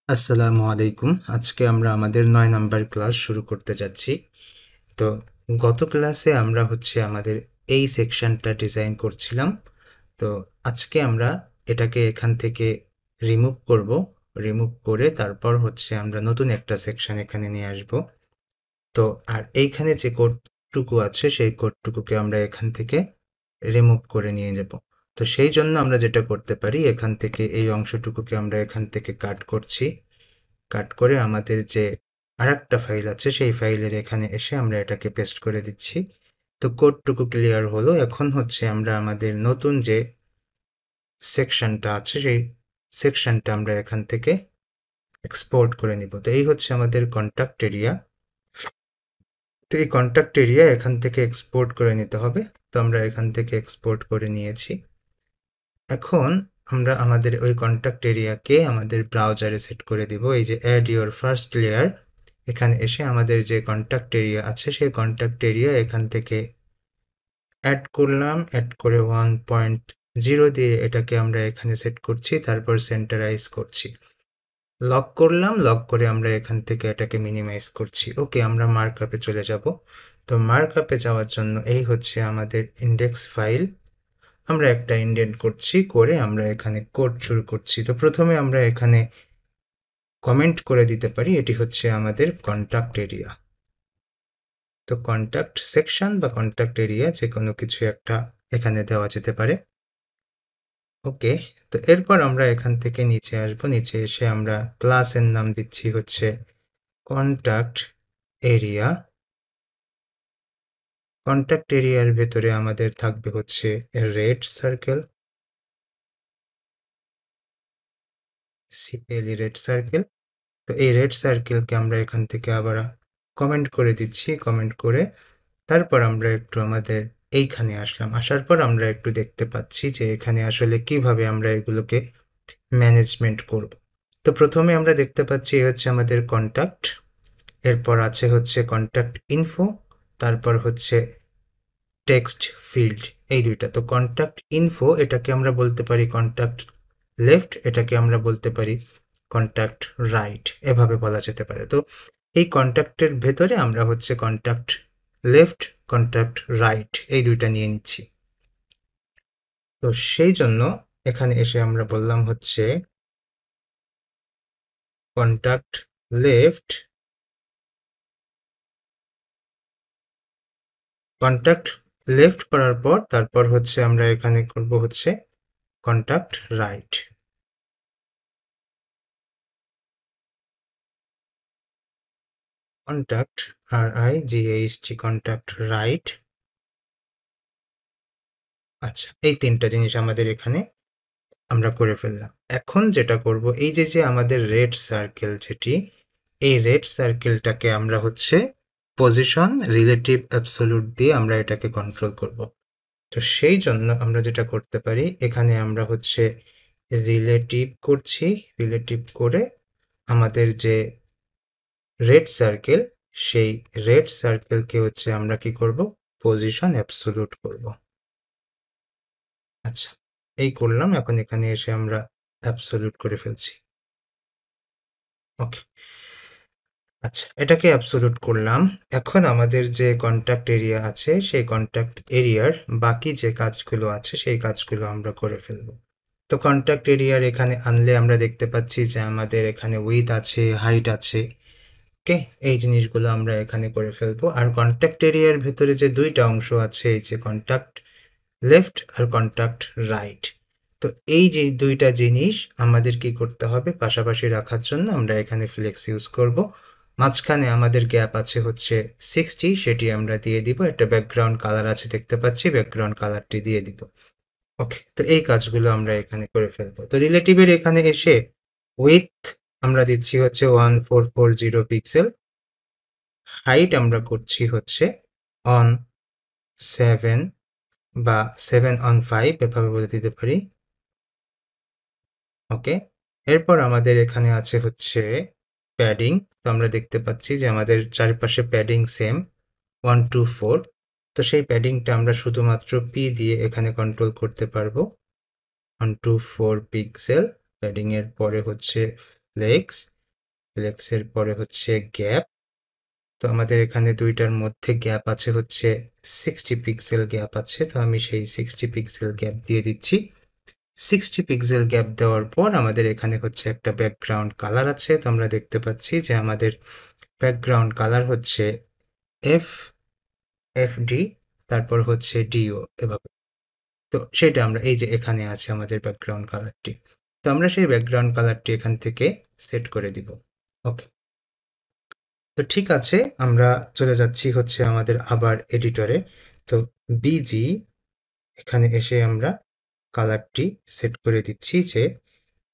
আসসালামু আলাইকুম। আজকে আমরা আমাদের ৯ নাম্বার ক্লাস শুরু করতে যাচ্ছি। তো গত ক্লাসে আমরা আমাদের এই সেকশনটা ডিজাইন করছিলাম। তো আজকে আমরা এটাকে এখান থেকে রিমুভ করব। রিমুভ করে তারপর আমরা নতুন একটা সেকশন এখানে নিয়ে আসব। তো আর এইখানে যে কোডটুকু আছে সেই কোডটুকুকে আমরা এখান থেকে রিমুভ করে নিয়ে যাব। তো সেই জন্য আমরা যেটা করতে পারি, এখান থেকে এই অংশটুকুকে আমরা এখান থেকে কাট করছি। কাট করে আমাদের যে আরেকটা ফাইল আছে সেই ফাইলের এখানে এসে আমরা এটাকে পেস্ট করে দিচ্ছি। তো কোডটুকু ক্লিয়ার হলো। এখন আমরা আমাদের নতুন যে সেকশনটা আছে সেই সেকশনটা আমরা এখান থেকে এক্সপোর্ট করে নিব। তো এই আমাদের কন্টাক্ট এরিয়া। তো এই কন্টাক্ট এরিয়া এখান থেকে এক্সপোর্ট করে নিতে হবে। তো আমরা এখান থেকে এক্সপোর্ট করে নিয়েছি। এখন আমরা আমাদের ওই কন্টাক্ট এরিয়াকে আমাদের ব্রাউজারে সেট করে দিব। এই যে অ্যাড ইওর ফার্স্ট লেয়ার, এখানে এসে আমাদের যে কন্টাক্ট এরিয়া আছে সেই কন্টাক্ট এরিয়া এখান থেকে অ্যাড করলাম। অ্যাড করে 1.0 দিয়ে এটাকে আমরা এখানে সেট করছি। তারপর সেন্টারাইজ করছি। লক করলাম। লক করে আমরা এখান থেকে এটাকে মিনিমাইজ করছি। ওকে, আমরা মার্কআপে চলে যাব। তো মার্কআপে যাওয়ার জন্য এই আমাদের ইন্ডেক্স ফাইল। আমরা একটা ইন্ডেন্ট করছি, করে আমরা এখানে কোড শুরু করছি। তো প্রথমে আমরা এখানে কমেন্ট করে দিতে পারি এটি আমাদের কন্টাক্ট এরিয়া। তো কন্টাক্ট সেকশন বা কন্টাক্ট এরিয়া যে কোনো কিছু একটা এখানে দেওয়া যেতে পারে। ওকে, তো এরপর আমরা এখান থেকে নিচে আসব। নিচে এসে আমরা ক্লাসের নাম দিচ্ছি কন্টাক্ট এরিয়া। কন্টাক্ট এরিয়ার ভেতরে আমাদের থাকবে red circle, CLE red circle. তো এই রেড সার্কেলকে আমরা এখান থেকে আবার কমেন্ট করে দিচ্ছি। কমেন্ট করে তারপর আমরা একটু আমাদের এইখানে আসলাম। আসার পর আমরা একটু দেখতে পাচ্ছি যে এখানে আসলে কিভাবে আমরা এগুলোকে ম্যানেজমেন্ট করব। তো প্রথমে আমরা দেখতে পাচ্ছি আমাদের কন্টাক্ট, এরপর আছে কন্টাক্ট ইনফো, তারপর টেক্সট ফিল্ড, এই দুইটা। তো কন্টাক্ট ইনফো এটাকে আমরা বলতে পারি কন্টাক্ট লেফট, এটাকে আমরা বলতে পারি কন্টাক্ট রাইট, এভাবে বলা যেতে পারে। তো এই কন্টাক্টের ভেতরে আমরা কন্টাক্ট লেফট, কন্টাক্ট রাইট এই দুইটা নিয়ে নিচ্ছি। তো সেই জন্য এখানে এসে আমরা বললাম কন্টাক্ট লেফট, কন্টাক্ট লেফট করার পর তারপর আমরা এখানে করব contact right. Contact RIGHT, contact right. আচ্ছা, এই তিনটা জিনিস আমাদের এখানে আমরা করে ফেললাম। এখন যেটা করব, এই যে আমাদের রেড সার্কেল যেটি, এই রেড সার্কেলটাকে আমরা পজিশন রিলেটিভ অ্যাবসোলুট দিয়ে আমরা এটাকে কন্ট্রোল করব। তো সেই জন্য আমরা যেটা করতে পারি, এখানে আমরা রিলেটিভ করছি। রিলেটিভ করে আমাদের যে রেড সার্কেল, সেই রেড সার্কেলকে আমরা কি করব, পজিশন অ্যাবসোলুট করব। আচ্ছা, এই করলাম। এখন এখানে এসে আমরা অ্যাবসোলুট করে ফেলছি। ওকে, আচ্ছা, এটাকে অ্যাবসোলুট করলাম। এখন আমাদের যে কন্টাক্ট এরিয়া আছে সেই কন্টাক্ট এরিয়ার বাকি যে কাজগুলো আছে সেই কাজগুলো আমরা করে ফেলব। তো কন্টাক্ট এরিয়ার এখানে আনলে আমরা দেখতে পাচ্ছি যে আমাদের এখানে উইথ আছে, হাইট আছে। ওকে, এই জিনিসগুলো আমরা এখানে করে ফেলবো। আর কন্টাক্ট এরিয়ার ভেতরে যে দুইটা অংশ আছে, এই যে কন্টাক্ট লেফট আর কন্টাক্ট রাইট, তো এই যে দুইটা জিনিস আমাদের কি করতে হবে, পাশাপাশি রাখার জন্য আমরা এখানে ফ্লেক্স ইউজ করব। মাঝখানে আমাদের গ্যাপ আছে 60, সেটি আমরা দিয়ে দিব। একটা ব্যাকগ্রাউন্ড কালার আছে দেখতে পাচ্ছি, ব্যাকগ্রাউন্ড কালারটি দিয়ে দিব। ওকে, তো এই কাজগুলো আমরা এখানে করে ফেলবো। তো রিলেটিভের এখানে এসে উইথ আমরা দিচ্ছি 1440 পিক্সেল। হাইট আমরা করছি অন 7 বা 7/5, এভাবে বলে দিতে পারি। ওকে, এরপর আমাদের এখানে আছে প্যাডিং। তো আমরা দেখতে পাচ্ছি যে আমাদের চারপাশে প্যাডিং সেম 1 to 4। তো সেই প্যাডিংটা আমরা শুধুমাত্র পি দিয়ে এখানে কন্ট্রোল করতে পারবো। 1 to 4 পিক্সেল প্যাডিং এর পরে ফ্লেক্স। ফ্লেক্সের পরে হচ্ছে গ্যাপ। তো আমাদের এখানে দুইটার মধ্যে গ্যাপ আছে হচ্ছে 60 পিক্সেল গ্যাপ আছে, তো আমি সেই 60 পিক্সেল গ্যাপ দিয়ে দিচ্ছি। 60 পিক্সেল গ্যাপ দেওয়ার পর আমাদের এখানে হচ্ছে একটা ব্যাকগ্রাউন্ড কালার আছে, তো আমরা দেখতে পাচ্ছি যে আমাদের ব্যাকগ্রাউন্ড কালার হচ্ছে FD, তারপর হচ্ছে DO, এভাবে। তো সেটা আমরা এই যে এখানে আছে আমাদের ব্যাকগ্রাউন্ড কালারটি, তো আমরা সেই ব্যাকগ্রাউন্ড কালারটি এখান থেকে সেট করে দিব। ওকে, তো ঠিক আছে, আমরা চলে যাচ্ছি হচ্ছে আমাদের আবার এডিটরে। তো BG, এখানে এসে আমরা কালারটি সেট করে দিচ্ছি যে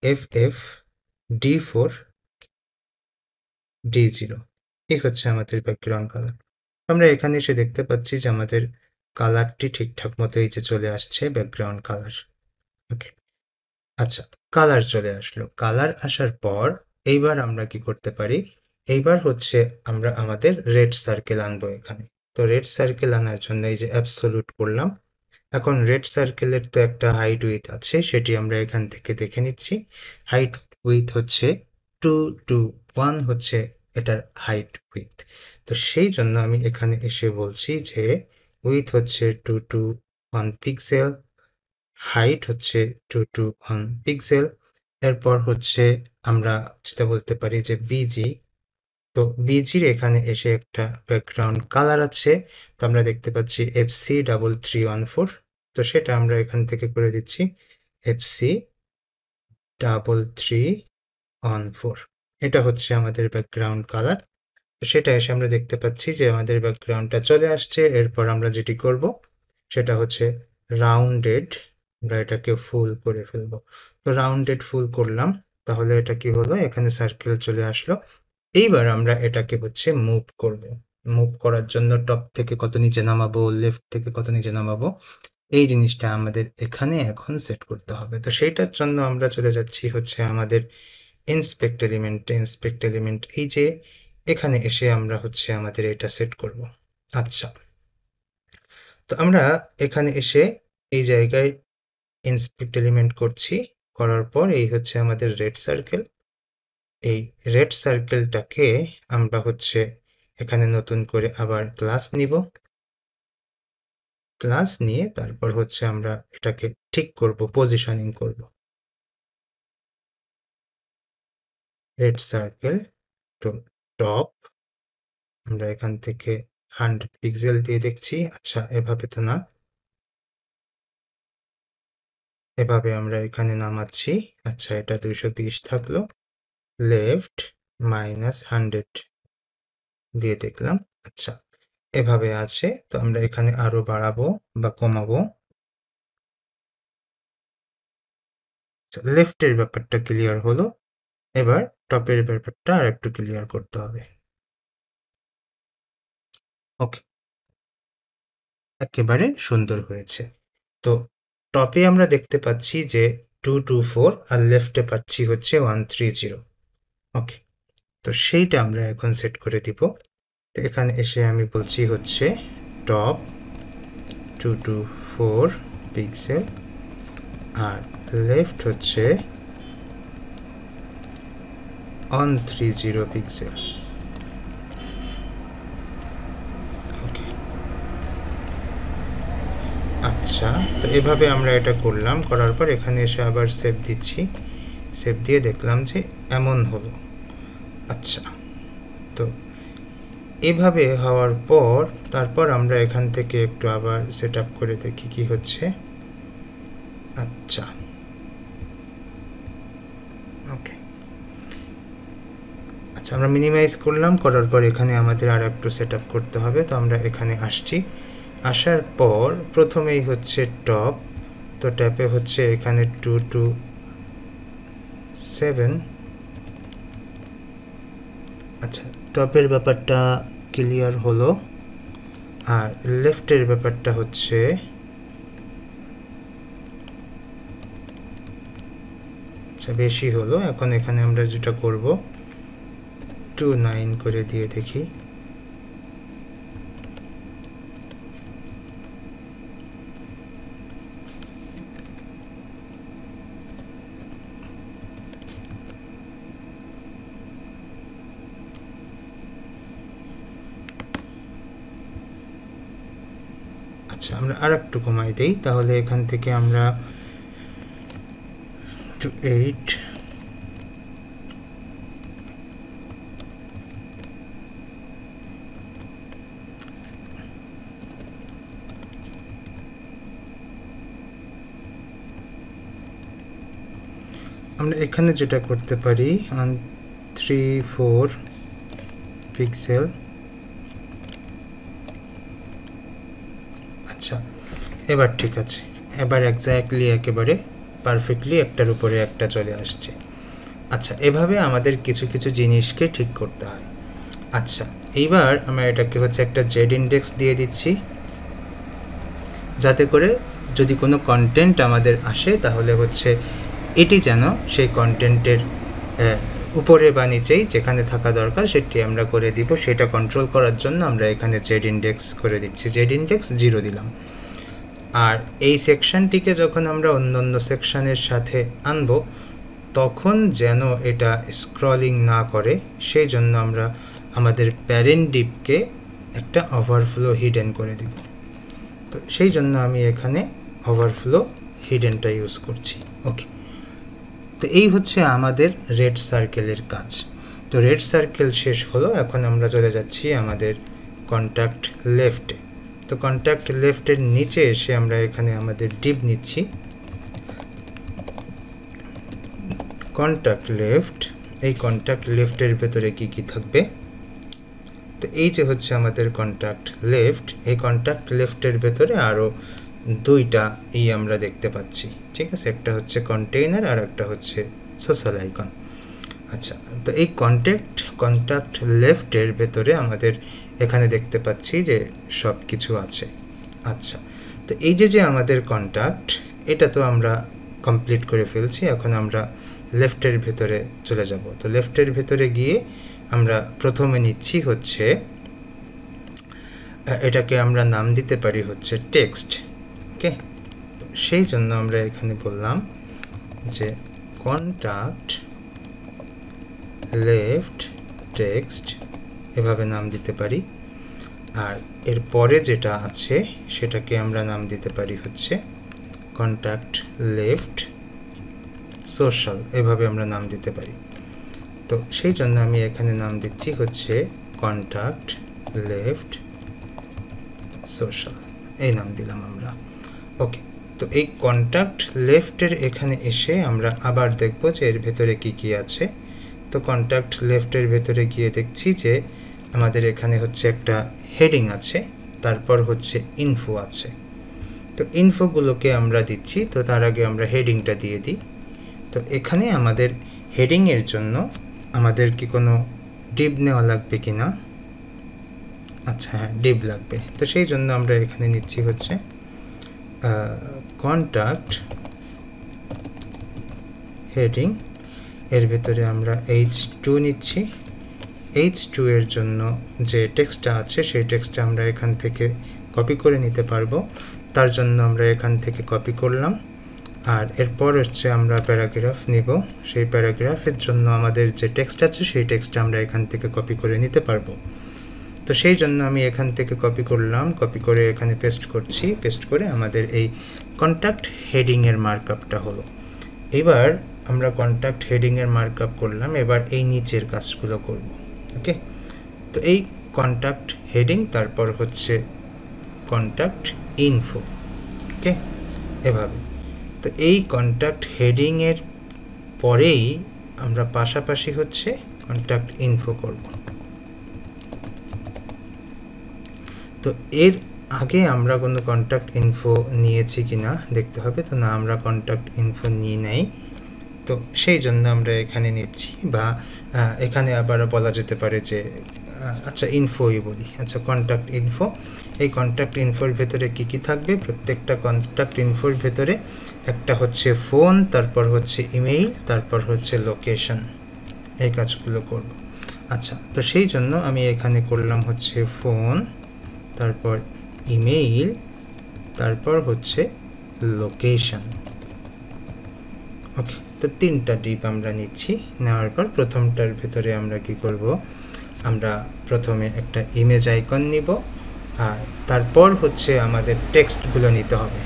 FFD4 D0, এই হচ্ছে আমাদের ব্যাকগ্রাউন্ড কালার। আমরা এখানে এসে দেখতে পাচ্ছি যে আমাদের কালারটি ঠিকঠাক মতো এই যে চলে আসছে ব্যাকগ্রাউন্ড কালার। ওকে, আচ্ছা, কালার চলে আসলো। কালার আসার পর এইবার আমরা কি করতে পারি, এইবার হচ্ছে আমরা আমাদের রেড সার্কেল আনবো এখানে। তো রেড সার্কেল আনার জন্য এই যে অ্যাবসোলুট করলাম। এখন রেড সার্কেলের তো একটা হাইট উইথ আছে, সেটি আমরা এখান থেকে দেখে নিচ্ছি। হাইট উইথ হচ্ছে 2 to 1 হচ্ছে এটার হাইট উইথ। তো সেই জন্য আমি এখানে এসে বলছি যে উইথ হচ্ছে 2 to 1 পিক্সেল, হাইট হচ্ছে 2 to 1 পিক্সেল। এরপর হচ্ছে আমরা যেটা বলতে পারি যে বিজি, তো বিজির এখানে এসে একটা ব্যাকগ্রাউন্ড কালার আছে, তো আমরা দেখতে পাচ্ছি FC3314, তো সেটা আমরা এখান থেকে করে দিচ্ছি FC3314। এটা হচ্ছে আমাদের ব্যাকগ্রাউন্ড কালার। সেটা এসে আমরা দেখতে পাচ্ছি যে আমাদের ব্যাকগ্রাউন্ডটা চলে আসছে। এরপর আমরা যেটি করব সেটা হচ্ছে রাউন্ডেড, আমরা এটাকে ফুল করে ফেলবো। তো রাউন্ডেড ফুল করলাম, তাহলে এটা কি হলো, এখানে সার্কেল চলে আসলো। এইবার আমরা এটাকে হচ্ছে মুভ করব। মুভ করার জন্য টপ থেকে কত নিচে নামাবো, লেফট থেকে কত নিচে নামাবো, এই জিনিসটা আমাদের এখানে এখন সেট করতে হবে। তো সেইটার জন্য আমরা চলে যাচ্ছি হচ্ছে আমাদের ইন্সপেক্ট এলিমেন্ট, এই যে এখানে এসে আমরা হচ্ছে আমাদের এটা সেট করব। আচ্ছা, তো আমরা এখানে এসে এই জায়গায় ইন্সপেক্ট এলিমেন্ট করছি, করার পর এই হচ্ছে আমাদের রেড সার্কেল। এই রেড সার্কেলটাকে আমরা হচ্ছে এখানে নতুন করে আবার ক্লাস নিব। ক্লাস নিয়ে তারপর হচ্ছে আমরা এটাকে ঠিক করব, পজিশনিং করব। রেড সার্কেল টু টপ, আমরা এখান থেকে 100 পিক্সেল দিয়ে দেখছি। আচ্ছা, এভাবে তো না, এভাবে আমরা এখানে নামাচ্ছি। আচ্ছা, এটা 220 থাকলো। লেফট -100 দিয়ে দেখলাম। আচ্ছা, এভাবে আছে। তো আমরা এখানে আরো বাড়াবো বা কমাবো। লেফটের ব্যাপারটা ক্লিয়ার হলো, এবার টপের ব্যাপারটা আর একটু ক্লিয়ার করতে হবে। ওকে, একেবারে সুন্দর হয়েছে। তো টপে আমরা দেখতে পাচ্ছি যে 224 আর লেফটে পাচ্ছি হচ্ছে 130। ওকে, তো সেইটা আমরা এখন সেট করে দিব। তো এখানে এসে আমি বলছি হচ্ছে টপ 224 পিক্সেল আর লেফট হচ্ছে 130 পিক্সেল। ওকে, আচ্ছা, তো এভাবে আমরা এটা করলাম, করার পর এখানে এসে আবার সেভ দিচ্ছি। সেভ দিয়ে দেখলাম যে এমন হলো। আচ্ছা, তো এভাবে হওয়ার পর তারপর আমরা এখান থেকে একটু আবার সেট আপ করে দেখি কি হচ্ছে। আচ্ছা, ওকে, আচ্ছা, আমরা মিনিমাইজ করলাম, করার পর এখানে আমাদের আর একটু সেট আপ করতে হবে। তো আমরা এখানে আসছি, আসার পর প্রথমেই হচ্ছে টপ, তো ট্যাপে হচ্ছে এখানে 2 to 7। আচ্ছা, টপের ব্যাপারটা ক্লিয়ার হলো, আর লেফটের ব্যাপারটা হচ্ছে আচ্ছা বেশি হলো। এখন এখানে আমরা যেটা করব 29 করে দিয়ে দেখি। আচ্ছা, আমরা আর একটু কমাই দেই, তাহলে এখান থেকে আমরা 8 আমরা এখানে যেটা করতে পারি 134 পিক্সেল। আচ্ছা, এবার ঠিক আছে, এবার এক্স্যাক্টলি একেবারে পারফেক্টলি একটার উপরে একটা চলে আসছে। আচ্ছা, এভাবে আমাদের কিছু কিছু জিনিসকে ঠিক করতে হয়। আচ্ছা, এইবার আমরা এটাকে হচ্ছে একটা জেড ইন্ডেক্স দিয়ে দিচ্ছি, যাতে করে যদি কোনো কন্টেন্ট আমাদের আসে তাহলে হচ্ছে এটি যেন সেই কন্টেন্টের উপরে বা নিচেই যেখানে থাকা দরকার সেটি আমরা করে দিব। সেটা কন্ট্রোল করার জন্য আমরা এখানে জেড ইন্ডেক্স করে দিচ্ছি, জেড ইন্ডেক্স 0 দিলাম। আর এই সেকশনটিকে যখন আমরা অন্য অন্য সেকশনের সাথে আনব তখন যেন এটা স্ক্রলিং না করে সেই জন্য আমরা আমাদের প্যারেন্ট ডিভকে একটা ওভারফ্লো হিডেন করে দিব। তো সেই জন্য আমি এখানে ওভারফ্লো হিডেনটা ইউজ করছি। ওকে, তো এই হচ্ছে আমাদের রেড সার্কেলের কাজ। তো রেড সার্কেল শেষ হলো, এখন আমরা চলে যাচ্ছি আমাদের কন্ট্যাক্ট লেফটে। তো কন্ট্যাক্ট লেফটের নিচে এসে আমরা এখানে আমাদের ডিভ নিচ্ছি, কন্ট্যাক্ট লেফট। এই কন্ট্যাক্ট লেফটের ভেতরে কি কি থাকবে? তো এই যে হচ্ছে আমাদের কন্ট্যাক্ট লেফট, এই কন্ট্যাক্ট লেফটের ভেতরে আরও দুইটা আমরা দেখতে পাচ্ছি, ঠিক আছে? একটা হচ্ছে কন্টেইনার আর একটা হচ্ছে সোশ্যাল আইকন। আচ্ছা, তো এই কন্ট্যাক্ট লেফটের ভেতরে আমাদের এখানে দেখতে পাচ্ছি যে সব কিছু আছে। আচ্ছা, তো এই যে আমাদের কন্ট্যাক্ট, এটা তো আমরা কমপ্লিট করে ফেলছি। এখন আমরা লেফটের ভেতরে চলে যাব। তো লেফটের ভেতরে গিয়ে আমরা প্রথমে নিচ্ছি হচ্ছে এটাকে আমরা নাম দিতে পারি হচ্ছে টেক্সট। ওকে, সেই জন্য আমরা এখানে বললাম যে কন্ট্যাক্ট লেফট টেক্সট, এভাবে নাম দিতে পারি। আর এর পরে যেটা আছে সেটাকে আমরা নাম দিতে পারি হচ্ছে কন্ট্যাক্ট লেফট সোশ্যাল, এভাবে আমরা নাম দিতে পারি। তো সেই জন্য আমি এখানে নাম দিচ্ছি হচ্ছে কন্ট্যাক্ট লেফট সোশ্যাল, এই নাম দিলাম আমরা। ওকে, তো এই কন্ট্যাক্ট লেফটের এখানে এসে আমরা আবার দেখব যে এর ভেতরে কি কি আছে। তো কন্ট্যাক্ট লেফটের ভেতরে গিয়ে দেখছি যে আমাদের এখানে হচ্ছে একটা হেডিং আছে, তারপর হচ্ছে ইনফো আছে। তো ইনফোগুলোকে আমরা দিচ্ছি। তো তার আগে আমরা হেডিংটা দিয়ে দিই। তো এখানে আমাদের হেডিংয়ের জন্য আমাদের কি কোনো ডিভ নেওয়া লাগবে কি না? আচ্ছা, হ্যাঁ, ডিভ লাগবে। তো সেই জন্য আমরা এখানে নিচ্ছি হচ্ছে কন্ট্যাক্ট হেডিং, এর ভেতরে আমরা h2 নিচ্ছি। h2 এর জন্য যে টেক্সটটা আছে সেই টেক্সটটা আমরা এখান থেকে কপি করে নিতে পারবো, তার জন্য আমরা এখান থেকে কপি করলাম। আর এরপর হচ্ছে আমরা প্যারাগ্রাফ নিব, সেই প্যারাগ্রাফের জন্য আমাদের যে টেক্সট আছে সেই টেক্সটটা আমরা এখান থেকে কপি করে নিতে পারবো। তো সেই জন্য আমি এখান থেকে কপি করলাম, কপি করে এখানে পেস্ট করছি, পেস্ট করে আমাদের এই কন্ট্যাক্ট হেডিংয়ের মার্কআপটা হলো। এবার আমরা কন্ট্যাক্ট হেডিংয়ের মার্কআপ করলাম, এবার এই নিচের কাজগুলো করব। ওকে, তো এই কন্ট্যাক্ট হেডিং, তারপর হচ্ছে কন্ট্যাক্ট ইনফো। ওকে, এভাবে। তো এই কন্ট্যাক্ট হেডিংয়ের পরেই আমরা পাশাপাশি হচ্ছে কন্ট্যাক্ট ইনফো করব। তো এর আগে আমরা কোনো কন্ট্যাক্ট ইনফো নিয়েছি কি না দেখতে হবে। তো না, আমরা কন্ট্যাক্ট ইনফো নিয়ে নেই, তো সেই জন্য আমরা এখানে নিচ্ছি। বা এখানে আবার বলা যেতে পারে যে আচ্ছা ইনফোই বলি। আচ্ছা, কন্ট্যাক্ট ইনফো। এই কন্ট্যাক্ট ইনফোর ভেতরে কি কি থাকবে? প্রত্যেকটা কন্ট্যাক্ট ইনফোর ভেতরে একটা হচ্ছে ফোন, তারপর হচ্ছে ইমেইল, তারপর হচ্ছে লোকেশন, এই কাজগুলো করব। আচ্ছা, তো সেই জন্য আমি এখানে করলাম হচ্ছে ফোন, তারপর ইমেইল, তারপর হচ্ছে লোকেশন। ওকে, তো তিনটা ডিপ আমরা নিচ্ছি। নেওয়ার পর প্রথমটার ভেতরে আমরা কি করব? আমরা প্রথমে একটা ইমেজ আইকন নিব, আর তারপর হচ্ছে আমাদের টেক্সটগুলো নিতে হবে।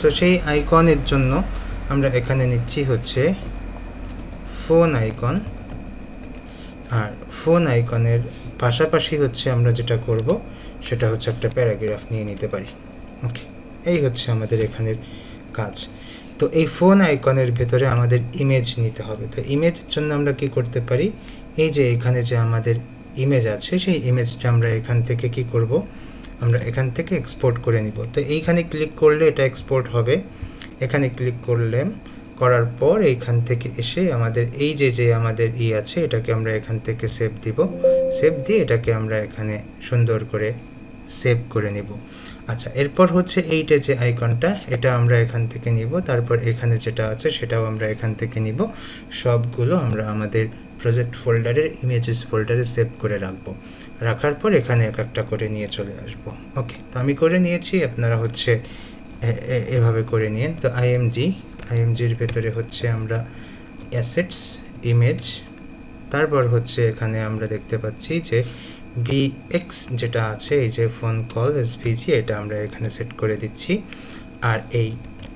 তো সেই আইকনের জন্য আমরা এখানে নিচ্ছি হচ্ছে ফোন আইকন, আর ফোন আইকনের পাশাপাশি হচ্ছে আমরা যেটা করব সেটা হচ্ছে একটা প্যারাগ্রাফ নিয়ে নিতে পারি। ওকে, এই হচ্ছে আমাদের এখানের কাজ। তো এই ফোন আইকনের ভেতরে আমাদের ইমেজ নিতে হবে। তো ইমেজের জন্য আমরা কি করতে পারি, এই যে এখানে যে আমাদের ইমেজ আছে সেই ইমেজটা আমরা এখান থেকে কি করব, আমরা এখান থেকে এক্সপোর্ট করে নিব। তো এইখানে ক্লিক করলে এটা এক্সপোর্ট হবে। এখানে ক্লিক করার পর এইখান থেকে এসে আমাদের এই যে আমাদের আছে এটাকে আমরা এখান থেকে সেভ দিব। সেভ দিয়ে এটাকে আমরা এখানে সুন্দর করে সেভ করে নিব। আচ্ছা, এরপর হচ্ছে এইটা যে আইকনটা এটা আমরা এখান থেকে নিব, তারপর এখানে যেটা আছে সেটাও আমরা এখান থেকে নিব। সবগুলো আমরা আমাদের প্রজেক্ট ফোল্ডারের ইমেজেস ফোল্ডারে সেভ করে রাখবো। রাখার পর এখানে এক একটা করে নিয়ে চলে আসব। ওকে, তো আমি করে নিয়েছি, আপনারা হচ্ছে এভাবে করে নিন। তো আইএমজির ভেতরে হচ্ছে আমরা অ্যাসেটস ইমেজ, তারপর হচ্ছে এখানে আমরা দেখতে পাচ্ছি যে ভিএক্স যেটা আছে এই যে ফোন কল এসভিজি, এটা আমরা এখানে সেট করে দিচ্ছি। আর এই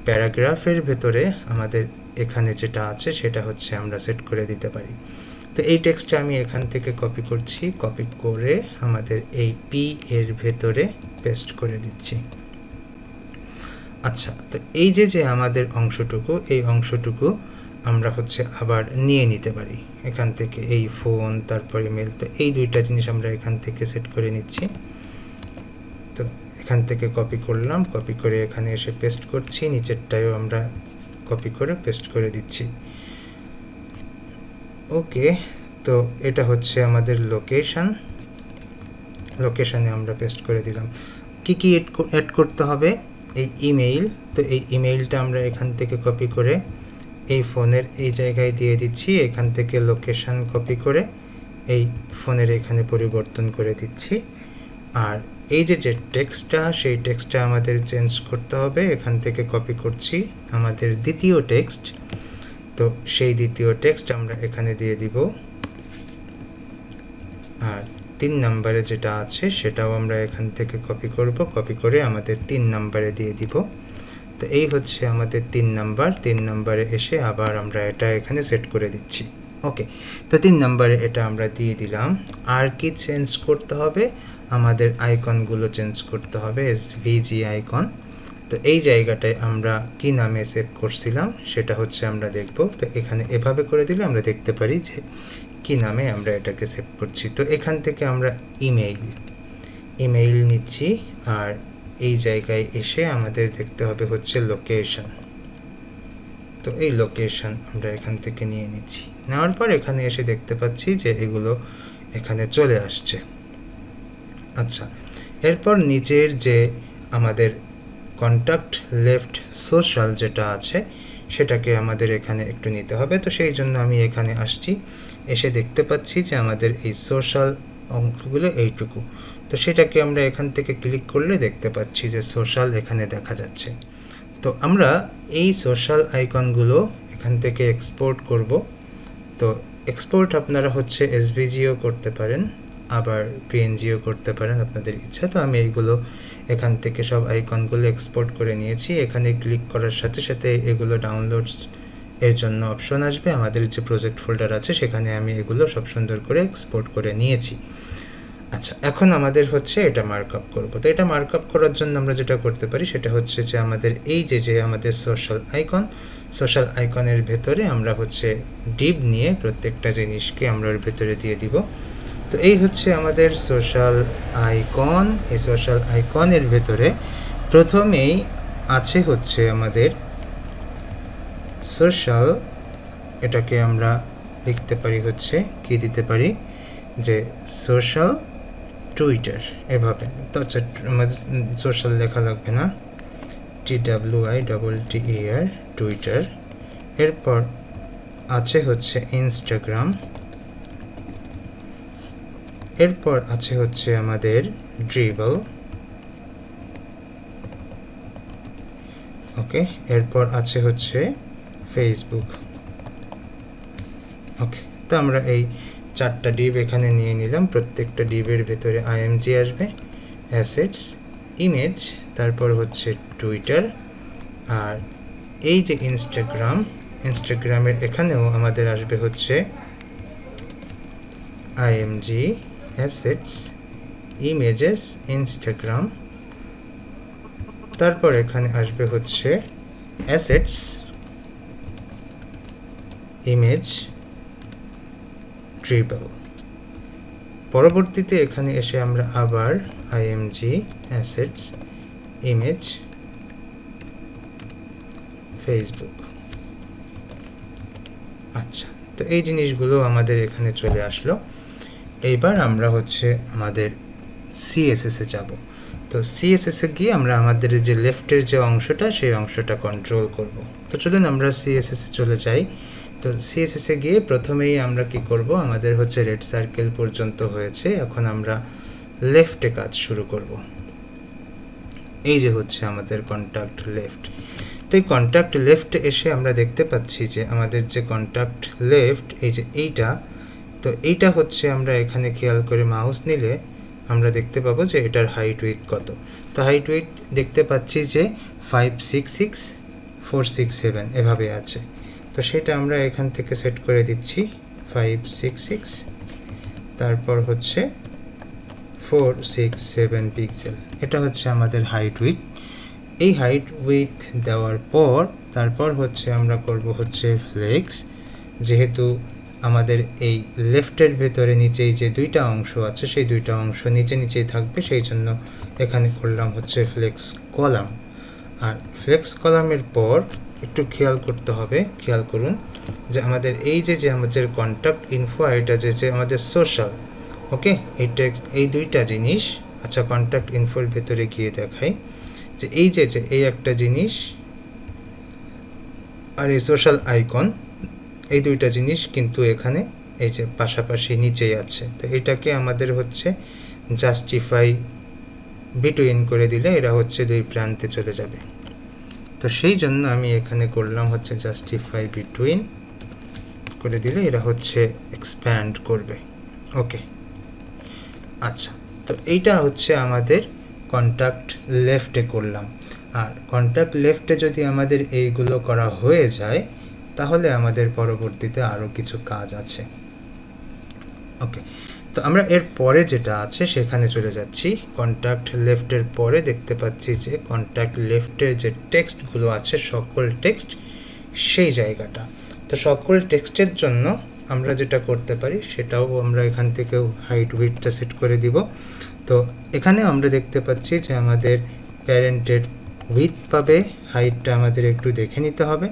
প্যারাগ্রাফের ভেতরে আমাদের এখানে যেটা আছে সেটা হচ্ছে আমরা সেট করে দিতে পারি। তো এই টেক্সটটা আমি এখান থেকে কপি করছি, কপি করে আমাদের এই পি এর ভেতরে পেস্ট করে দিচ্ছি। আচ্ছা, তো এই যে আমাদের অংশটুকু, এই অংশটুকু আমরা হচ্ছে আবার নিয়ে নিতে পারি এখান থেকে, এই ফোন তারপর ইমেল। তো এই দুইটা জিনিস আমরা এখান থেকে সেট করে নিচ্ছি। তো এখান থেকে কপি করলাম, কপি করে এখানে এসে পেস্ট করছি, নিচেরটাও আমরা কপি করে পেস্ট করে দিচ্ছি। ওকে, তো এটা হচ্ছে আমাদের লোকেশানে আমরা পেস্ট করে দিলাম। কি অ্যাড করতে হবে, এই ইমেইল। তো এই ইমেইলটা আমরা এখান থেকে কপি করে এই ফোনের এই জায়গায় দিয়ে দিচ্ছি, এখান থেকে লোকেশান কপি করে এই ফোনের এখানে পরিবর্তন করে দিচ্ছি। আর এই যে টেক্সটটা, সেই টেক্সটটা আমাদের চেঞ্জ করতে হবে, এখান থেকে কপি করছি আমাদের দ্বিতীয় টেক্সট। তো সেই দ্বিতীয় টেক্সট আমরা এখানে দিয়ে দিব। আর 3 নম্বরে যেটা আছে সেটাও আমরা এখান থেকে কপি করব, কপি করে আমাদের 3 নম্বরে দিয়ে দিব। তো এই হচ্ছে আমাদের 3 নাম্বার। 3 নম্বরে এসে আবার আমরা এটা এখানে সেট করে দিচ্ছি। ওকে, তো 3 নম্বরে এটা আমরা দিয়ে দিলাম। আর কি চেঞ্জ করতে হবে, আমাদের আইকনগুলো চেঞ্জ করতে হবে, এসভিজি আইকন। তো এই জায়গাটায় আমরা কি নামে সেভ করছিলাম সেটা হচ্ছে আমরা দেখব। তো এখানে এভাবে করে দিলে আমরা দেখতে পারি যে কি নামে আমরা এটাকে সেভ করছি। তো এখান থেকে আমরা ইমেইল নিচ্ছি, আর এই জায়গায় এসে আমাদের দেখতে হবে হচ্ছে লোকেশন। তো এই লোকেশন আমরা এখান থেকে নিয়ে নিচ্ছি, নেওয়ার পর এখানে এসে দেখতে পাচ্ছি যে এগুলো এখানে চলে আসছে। আচ্ছা, এরপর নিচের যে আমাদের কন্ট্যাক্ট লেফট সোশ্যাল যেটা আছে সেটাকে আমাদের এখানে একটু নিতে হবে। তো সেই জন্য আমি এখানে আসছি, এসে দেখতে পাচ্ছি যে আমাদের এই সোশ্যাল অংশগুলো এইটুকু। তো সেটাকে আমরা এখান থেকে ক্লিক করলে দেখতে পাচ্ছি যে সোশ্যাল এখানে দেখা যাচ্ছে। তো আমরা এই সোশ্যাল আইকনগুলো এখান থেকে এক্সপোর্ট করব। তো এক্সপোর্ট আপনারা হচ্ছে এসভিজিও করতে পারেন, আবার পিএনজিও করতে পারেন, আপনাদের ইচ্ছা। তো আমি এইগুলো এখান থেকে সব আইকনগুলো এক্সপোর্ট করে নিয়েছি। এখানে ক্লিক করার সাথে সাথে এগুলো ডাউনলোডস এর জন্য অপশন আসবে, আমাদের যে প্রজেক্ট ফোল্ডার আছে সেখানে আমি এগুলো সব সুন্দর করে এক্সপোর্ট করে নিয়েছি। আচ্ছা, এখন আমাদের হচ্ছে এটা মার্কআপ করব। তো এটা মার্কআপ করার জন্য আমরা যেটা করতে পারি সেটা হচ্ছে যে আমাদের এই যে আমাদের সোশ্যাল আইকনের ভেতরে আমরা হচ্ছে ডিভ নিয়ে প্রত্যেকটা জিনিসকে আমরা ওর ভেতরে দিয়ে দিব। তো এই হচ্ছে আমাদের সোশ্যাল আইকন। এই সোশ্যাল আইকনের ভেতরে প্রথমেই আছে হচ্ছে আমাদের সোশ্যাল, এটাকে আমরা লিখতে পারি হচ্ছে কি দিতে পারি যে সোশ্যাল টুইটার, এভাবে। তো আচ্ছা, আমাদের সোশ্যাল লেখা লাগবে না, TWITTER টুইটার। এরপর আছে হচ্ছে ইনস্টাগ্রাম, এরপর আছে হচ্ছে আমাদের ড্রিবল। ওকে, এরপর আছে হচ্ছে ফেসবুক। ওকে, তো আমরা এই 4টা ডিভ এখানে নিয়ে নিলাম। প্রত্যেকটা ডিভের ভেতরে আইএমজি আসবে, অ্যাসেটস, ইমেজ, তারপর হচ্ছে টুইটার, আর এই যে ইনস্টাগ্রামের এখানেও আমাদের আসবে হচ্ছে আইএমজি, অ্যাসেটস, ইমেজেস, ইনস্টাগ্রাম, তারপর এখানে আসবে হচ্ছে অ্যাসেটস, ইমেজ, ট্রিপল। পরবর্তীতে এখানে এসে আমরা আবার আইএমজি, অ্যাসেটস, ইমেজ, ফেসবুক। আচ্ছা, তো এই জিনিসগুলো আমাদের এখানে চলে আসলো। এইবার আমরা হচ্ছে আমাদের সিএসএসে যাব। তো সিএসএসে গিয়ে আমরা আমাদের যে লেফটের যে অংশটা সেই অংশটা কন্ট্রোল করব। তো চলুন আমরা সিএসএসে চলে যাই। তো সিএসএসে গিয়ে প্রথমেই আমরা কি করব, আমাদের হচ্ছে রেড সার্কেল পর্যন্ত হয়েছে, এখন আমরা লেফটে কাজ শুরু করব। এই যে হচ্ছে আমাদের কন্ট্যাক্ট লেফট। তো এই কন্ট্যাক্ট লেফটে এসে আমরা দেখতে পাচ্ছি যে আমাদের যে কন্ট্যাক্ট লেফট এই যে এইটা, তো এইটা হচ্ছে আমরা এখানে খেয়াল করে মাউস নিলে আমরা দেখতে পাবো যে এটার হাইট উইথ কত। তো হাইট উইথ দেখতে পাচ্ছি যে 566 467 এভাবে আছে। তো সেটা আমরা এখান থেকে সেট করে দিচ্ছি 566, তারপর হচ্ছে 467 পিক্সেল। এটা হচ্ছে আমাদের হাইট উইথ। এই হাইট উইথ দেওয়ার পর তারপর হচ্ছে আমরা করব হচ্ছে ফ্লেক্স। যেহেতু আমাদের এই লেফটের ভেতরে নিচেই যে দুইটা অংশ আছে সেই দুইটা অংশ নিচেই থাকবে, সেই জন্য এখানে করলাম হচ্ছে ফ্লেক্স কলাম। আর ফ্লেক্স কলামের পর একটু খেয়াল করতে হবে, খেয়াল করুন যে আমাদের এই যে আমাদের কন্ট্যাক্ট ইনফো, এটা যে আমাদের সোশ্যাল, ওকে, এই দুইটা জিনিস। আচ্ছা, কন্ট্যাক্ট ইনফোর ভেতরে গিয়ে দেখাই যে এই যে এই একটা জিনিস আর এই সোশ্যাল আইকন, এই দুইটা জিনিস কিন্তু এখানে এই যে পাশাপাশি নিচেই আছে। তো এটাকে আমাদের হচ্ছে জাস্টিফাই বিটুইন করে দিলে এরা হচ্ছে দুই প্রান্তে চলে যাবে। তো সেই জন্য আমি এখানে করলাম হচ্ছে জাস্টিফাই বিটুইন করে দিলে এরা হচ্ছে এক্সপ্যান্ড করবে। ওকে, আচ্ছা, তো এইটা হচ্ছে আমাদের কন্ট্যাক্ট লেফটে করলাম। আর কন্ট্যাক্ট লেফটে যদি আমাদের এইগুলো করা হয়ে যায় তাহলে আমাদের পরবর্তীতে আরও কিছু কাজ আছে। ওকে, তো আমরা এর পরে যেটা আছে সেখানে চলে যাচ্ছি। কন্ট্যাক্ট লেফটের পরে দেখতে পাচ্ছি যে কন্ট্যাক্ট লেফটের যে টেক্সটগুলো আছে সকল টেক্সট, সেই জায়গাটা। তো সকল টেক্সটের জন্য আমরা যেটা করতে পারি সেটাও আমরা এখান থেকেও হাইট উইডথটা সেট করে দিব। তো এখানে আমরা দেখতে পাচ্ছি যে আমাদের প্যারেন্টের উইথ পাবে, হাইটটা আমাদের একটু দেখে নিতে হবে।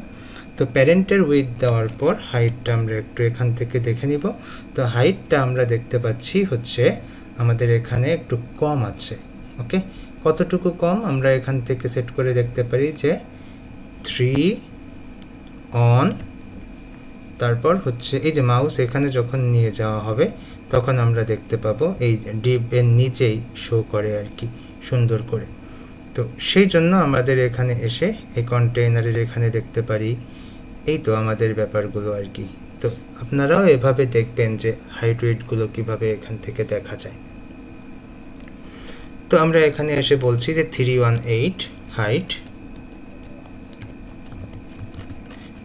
তো প্যারেন্টের উইথ দেওয়ার পর হাইটটা আমরা একটু এখান থেকে দেখে নিব। তো হাইটটা আমরা দেখতে পাচ্ছি হচ্ছে আমাদের এখানে একটু কম আছে। ওকে, কতটুকু কম আমরা এখান থেকে সেট করে দেখতে পারি যে 3 অন, তারপর হচ্ছে এই যে মাউস এখানে যখন নিয়ে যাওয়া হবে তখন আমরা দেখতে পাবো এই ডিপ এর নিচেই শো করে আর কি সুন্দর করে। তো সেই জন্য আমাদের এখানে এসে এই কন্টেইনারের এখানে দেখতে পারি এই তো আমাদের ব্যাপারগুলো আর কি। তো আপনারাও এভাবে দেখবেন যে হাইট ওয়েটগুলো কীভাবে এখান থেকে দেখা যায়। তো আমরা এখানে এসে বলছি যে 318 হাইট,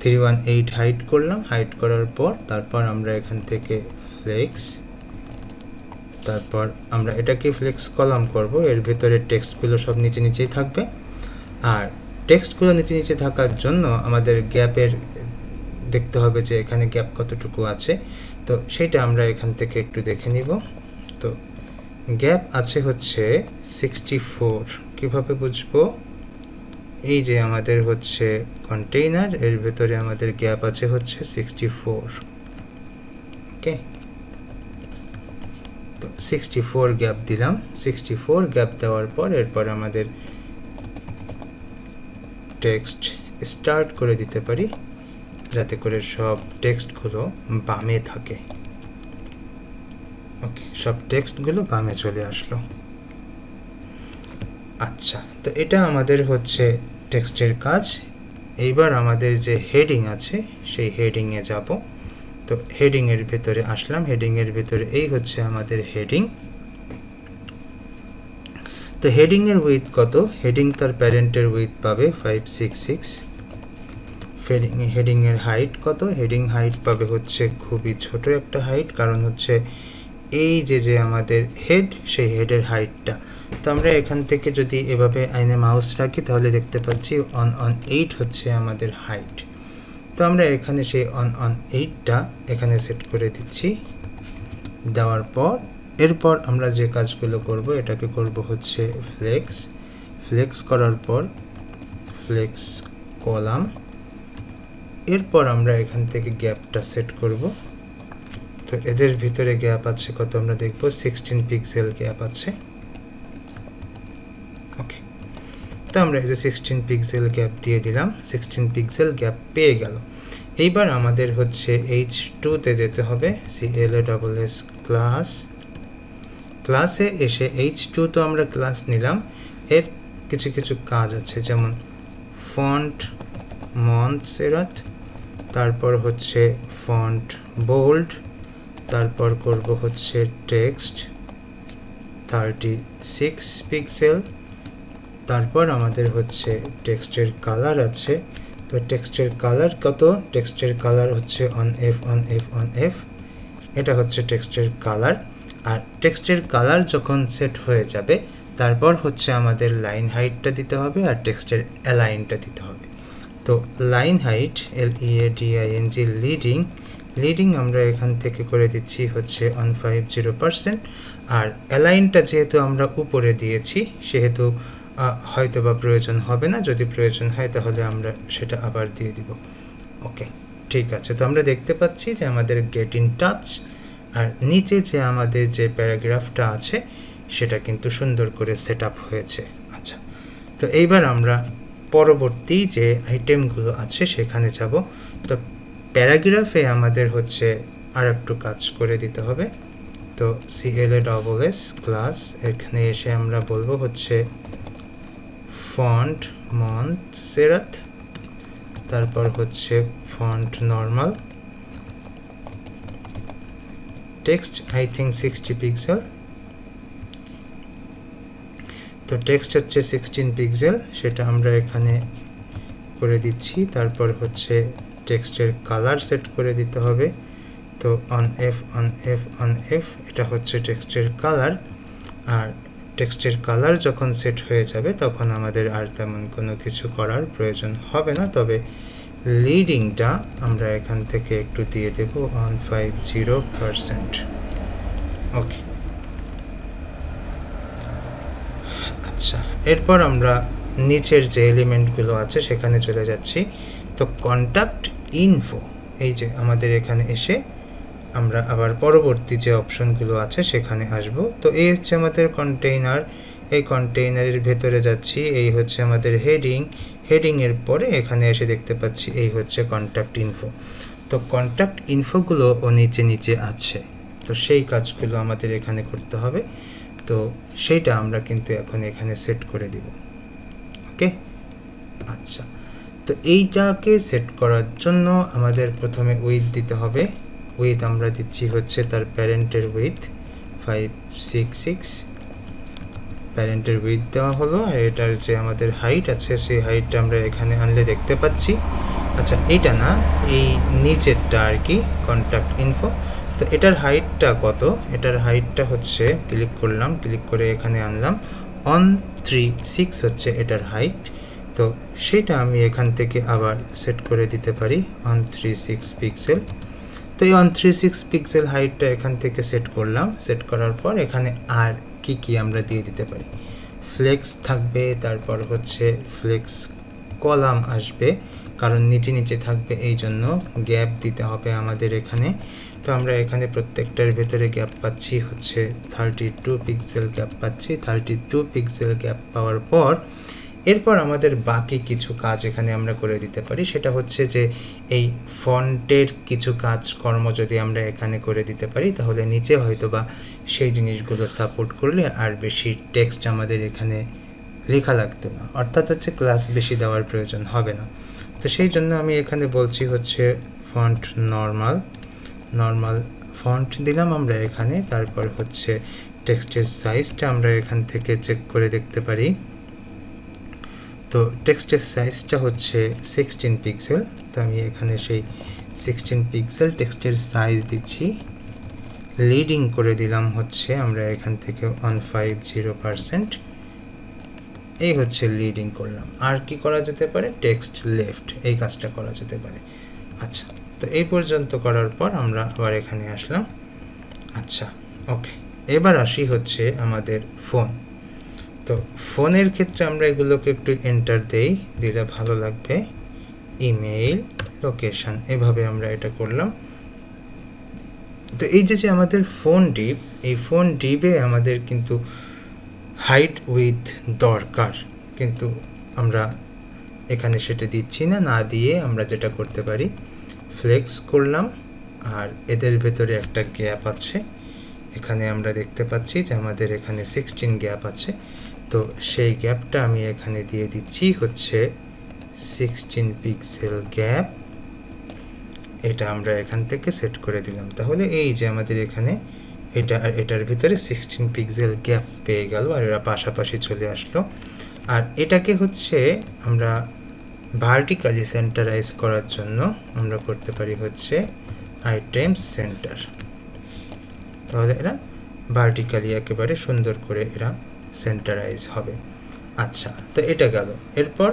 318 হাইট করলাম। হাইট করার পর তারপর আমরা এখান থেকে ফ্লেক্স, তারপর আমরা এটাকে ফ্লেক্স কলাম করব। এর ভেতরে টেক্সটগুলো সব নিচেই থাকবে। আর টেক্সটগুলো নিচে থাকার জন্য আমাদের গ্যাপের দেখতে হবে যে এখানে গ্যাপ কতটুকু আছে। তো সেটা আমরা এখান থেকে একটু দেখে নিব। তো গ্যাপ আছে হচ্ছে 64। কিভাবে বুঝবো? এই যে আমাদের হচ্ছে কন্টেইনার, এর ভেতরে আমাদের গ্যাপ আছে হচ্ছে 64। ওকে, তো 64 গ্যাপ দিলাম। 64 গ্যাপ দেওয়ার পর এরপর আমাদের টেক্সট স্টার্ট করে দিতে পারি যাতে করে সব টেক্সটগুলো বামে থাকে। ওকে, সব টেক্সটগুলো বামে চলে আসলো। আচ্ছা, তো এটা আমাদের হচ্ছে টেক্সটের কাজ। এইবার আমাদের যে হেডিং আছে সেই হেডিংয়ে যাব। তো হেডিংয়ের ভেতরে আসলাম। হেডিংয়ের ভেতরে এই হচ্ছে আমাদের হেডিং। তো হেডিংয়ের উইথ কত, হেডিং তার প্যারেন্টের উইথ পাবে 566। হেডিংয়ের হাইট কত, হেডিং হাইট পাবে হচ্ছে খুবই ছোট একটা হাইট, কারণ হচ্ছে এই যে আমাদের হেড, সেই হেডের হাইটটা। তো আমরা এখান থেকে যদি এভাবে আইনে মাউস রাখি তাহলে দেখতে পাচ্ছি 1 হচ্ছে আমাদের হাইট। তো আমরা এখানে সেই 1 এখানে সেট করে দিচ্ছি। দেওয়ার পর এরপর আমরা যে কাজগুলো করব, এটাকে করব হচ্ছে ফ্লেক্স করার পর ফ্লেক্স কলাম। এরপর আমরা এখান থেকে গ্যাপটা সেট করব। তো এদের ভিতরে গ্যাপ আছে কত আমরা দেখব, 16 পিক্সেল গ্যাপ আছে। ওকে, তো আমরা এই যে 16 পিক্সেল গ্যাপ দিয়ে দিলাম, 16 পিক্সেল গ্যাপ পেয়ে গেল। এইবার আমাদের হচ্ছে H2-তে যেতে হবে, CLASS ক্লাসে এসে H2 তো আমরা ক্লাস নিলাম, এর কিছু কাজ আছে, যেমন ফন্ট মন্টসেরাত, তারপর হচ্ছে ফন্ট বোল্ড, তারপর করব হচ্ছে টেক্সট 36 পিক্সেল, তারপর আমাদের হচ্ছে টেক্সটের কালার আছে। তো টেক্সটের কালার কত, টেক্সটের কালার হচ্ছে অন এফ, এটা হচ্ছে টেক্সটের কালার। আর টেক্সটের কালার যখন সেট হয়ে যাবে তারপর হচ্ছে আমাদের লাইন হাইটটা দিতে হবে আর টেক্সটের অ্যালাইনটা দিতে হবে। তো লাইন হাইট LEADING লিডিং আমরা এখান থেকে করে দিচ্ছি হচ্ছে 150%। আর অ্যালাইনটা যেহেতু আমরা উপরে দিয়েছি সেহেতু হয়তো বা প্রয়োজন হবে না, যদি প্রয়োজন হয় তাহলে আমরা সেটা আবার দিয়ে দিব। ওকে, ঠিক আছে। তো আমরা দেখতে পাচ্ছি যে আমাদের গেট ইন টাচ আর নিচে যে আমাদের যে প্যারাগ্রাফটা আছে সেটা কিন্তু সুন্দর করে সেট আপ হয়েছে। আচ্ছা, তো এইবার আমরা পরবর্তী যে আইটেমগুলো আছে সেখানে যাব। তো প্যারাগ্রাফে আমাদের হচ্ছে আর একটু কাজ করে দিতে হবে। তো CLASS ক্লাস, এখানে এসে আমরা বলবো হচ্ছে ফন্ট মন্টসেরাত, তারপর হচ্ছে font normal, text I think 60 pixel. তো টেক্সট হচ্ছে 16 পিক্সেল, সেটা আমরা এখানে করে দিচ্ছি। তারপর হচ্ছে টেক্সটের কালার সেট করে দিতে হবে। তো অন এফ এটা হচ্ছে টেক্সটের কালার। আর টেক্সটের কালার যখন সেট হয়ে যাবে তখন আমাদের আর তেমন কোনো কিছু করার প্রয়োজন হবে না। তবে লিডিংটা আমরা এখান থেকে একটু দিয়ে দেব 150%। ওকে, আচ্ছা, এরপর আমরা নিচের যে এলিমেন্টগুলো আছে সেখানে চলে যাচ্ছি। তো কন্ট্যাক্ট ইনফো, এই যে আমাদের এখানে এসে আমরা আবার পরবর্তী যে অপশনগুলো আছে সেখানে আসব। তো এই হচ্ছে আমাদের কন্টেইনার, এই কন্টেইনারের ভেতরে যাচ্ছি, এই হচ্ছে আমাদের হেডিংয়ের পরে এখানে এসে দেখতে পাচ্ছি এই হচ্ছে কন্ট্যাক্ট ইনফো। তো কন্ট্যাক্ট ইনফোগুলো ও নিচে আছে, তো সেই কাজগুলো আমাদের এখানে করতে হবে। তো সেইটা আমরা কিন্তু এখন এখানে সেট করে দিব। ওকে, আচ্ছা, তো এইটাকে সেট করার জন্য আমাদের প্রথমে উইথ দিতে হবে। উইথ আমরা দিচ্ছি হচ্ছে তার প্যারেন্টের উইথ 566, প্যারেন্টের উইথ দেওয়া হলো। আর এটার যে আমাদের হাইট আছে সেই হাইটটা আমরা এখানে আনলে দেখতে পাচ্ছি। আচ্ছা, এইটা না, এই নিচেরটা আর কি, কন্ট্যাক্ট ইনফো। তো এটার হাইটটা কত, এটার হাইটটা হচ্ছে, ক্লিক করলাম, ক্লিক করে এখানে আনলাম 136 হচ্ছে এটার হাইট। তো সেটা আমি এখান থেকে আবার সেট করে দিতে পারি 136 পিক্সেল। তো এই 136 পিক্সেল হাইটটা এখান থেকে সেট করলাম। সেট করার পর এখানে আর কি আমরা দিয়ে দিতে পারি, ফ্লেক্স থাকবে, তারপর হচ্ছে ফ্লেক্স কলাম আসবে, কারণ নিচে থাকবে এই জন্য গ্যাপ দিতে হবে আমাদের এখানে। তো আমরা এখানে প্রত্যেকটার ভেতরে গ্যাপ পাচ্ছি হচ্ছে 32 পিক্সেল গ্যাপ পাচ্ছি। 32 পিক্সেল গ্যাপ পাওয়ার পর এরপর আমাদের বাকি কিছু কাজ এখানে আমরা করে দিতে পারি। সেটা হচ্ছে যে এই ফন্টের কিছু কাজকর্ম যদি আমরা এখানে করে দিতে পারি তাহলে নিচে হয়তো বা সেই জিনিসগুলো সাপোর্ট করলে আর বেশি টেক্সট আমাদের এখানে লেখা লাগতো না, অর্থাৎ হচ্ছে ক্লাস বেশি দেওয়ার প্রয়োজন হবে না। তো সেই জন্য আমি এখানে বলছি হচ্ছে ফন্ট নর্মাল ফন্ট দিলাম আমরা এখানে। তারপর হচ্ছে টেক্সটের সাইজটা আমরা এখান থেকে চেক করে দেখতে পারি। তো টেক্সটের সাইজটা হচ্ছে 16 পিক্সেল। তো আমি এখানে সেই 16 পিক্সেল টেক্সটের সাইজ দিচ্ছি, লিডিং করে দিলাম হচ্ছে আমরা এখান থেকে 150%। এই হচ্ছে লিডিং করলাম। আর কি করা যেতে পারে, টেক্সট লেফট, এই কাজটা করা যেতে পারে। আচ্ছা, তো এই পর্যন্ত করার পর আমরা আবার এখানে আসলাম। আচ্ছা, ওকে, এবার আসি হচ্ছে আমাদের ফোন। তো ফোনের ক্ষেত্রে আমরা এগুলোকে একটু এন্টার দেই, দিলে ভালো লাগবে। ইমেইল, লোকেশন, এভাবে আমরা এটা করলাম। তো এই যে আমাদের ফোন ডিপ, এই ফোন ডিপে আমাদের কিন্তু হাইট উইথ দরকার, কিন্তু আমরা এখানে সেটা দিচ্ছি না। না দিয়ে আমরা যেটা করতে পারি, ফ্লেক্স করলাম, আর এদের ভেতরে একটা গ্যাপ আছে। এখানে আমরা দেখতে পাচ্ছি যে আমাদের এখানে 16 গ্যাপ আছে। তো সেই গ্যাপটা আমি এখানে দিয়ে দিচ্ছি হচ্ছে 16 পিক্সেল গ্যাপ। এটা আমরা এখান থেকে সেট করে দিলাম। তাহলে এই যে আমাদের এখানে এটা আর এটার ভিতরে 16 পিক্সেল গ্যাপ পেয়ে গেল, আর এরা পাশাপাশি চলে আসলো। আর এটাকে হচ্ছে আমরা ভার্টিক্যালি সেন্টারাইজ করার জন্য আমরা করতে পারি হচ্ছে আইটেম সেন্টার। তাহলে এরা ভার্টিক্যালি একেবারে সুন্দর করে এরা সেন্টারাইজ হবে। আচ্ছা, তো এটা গেল। এরপর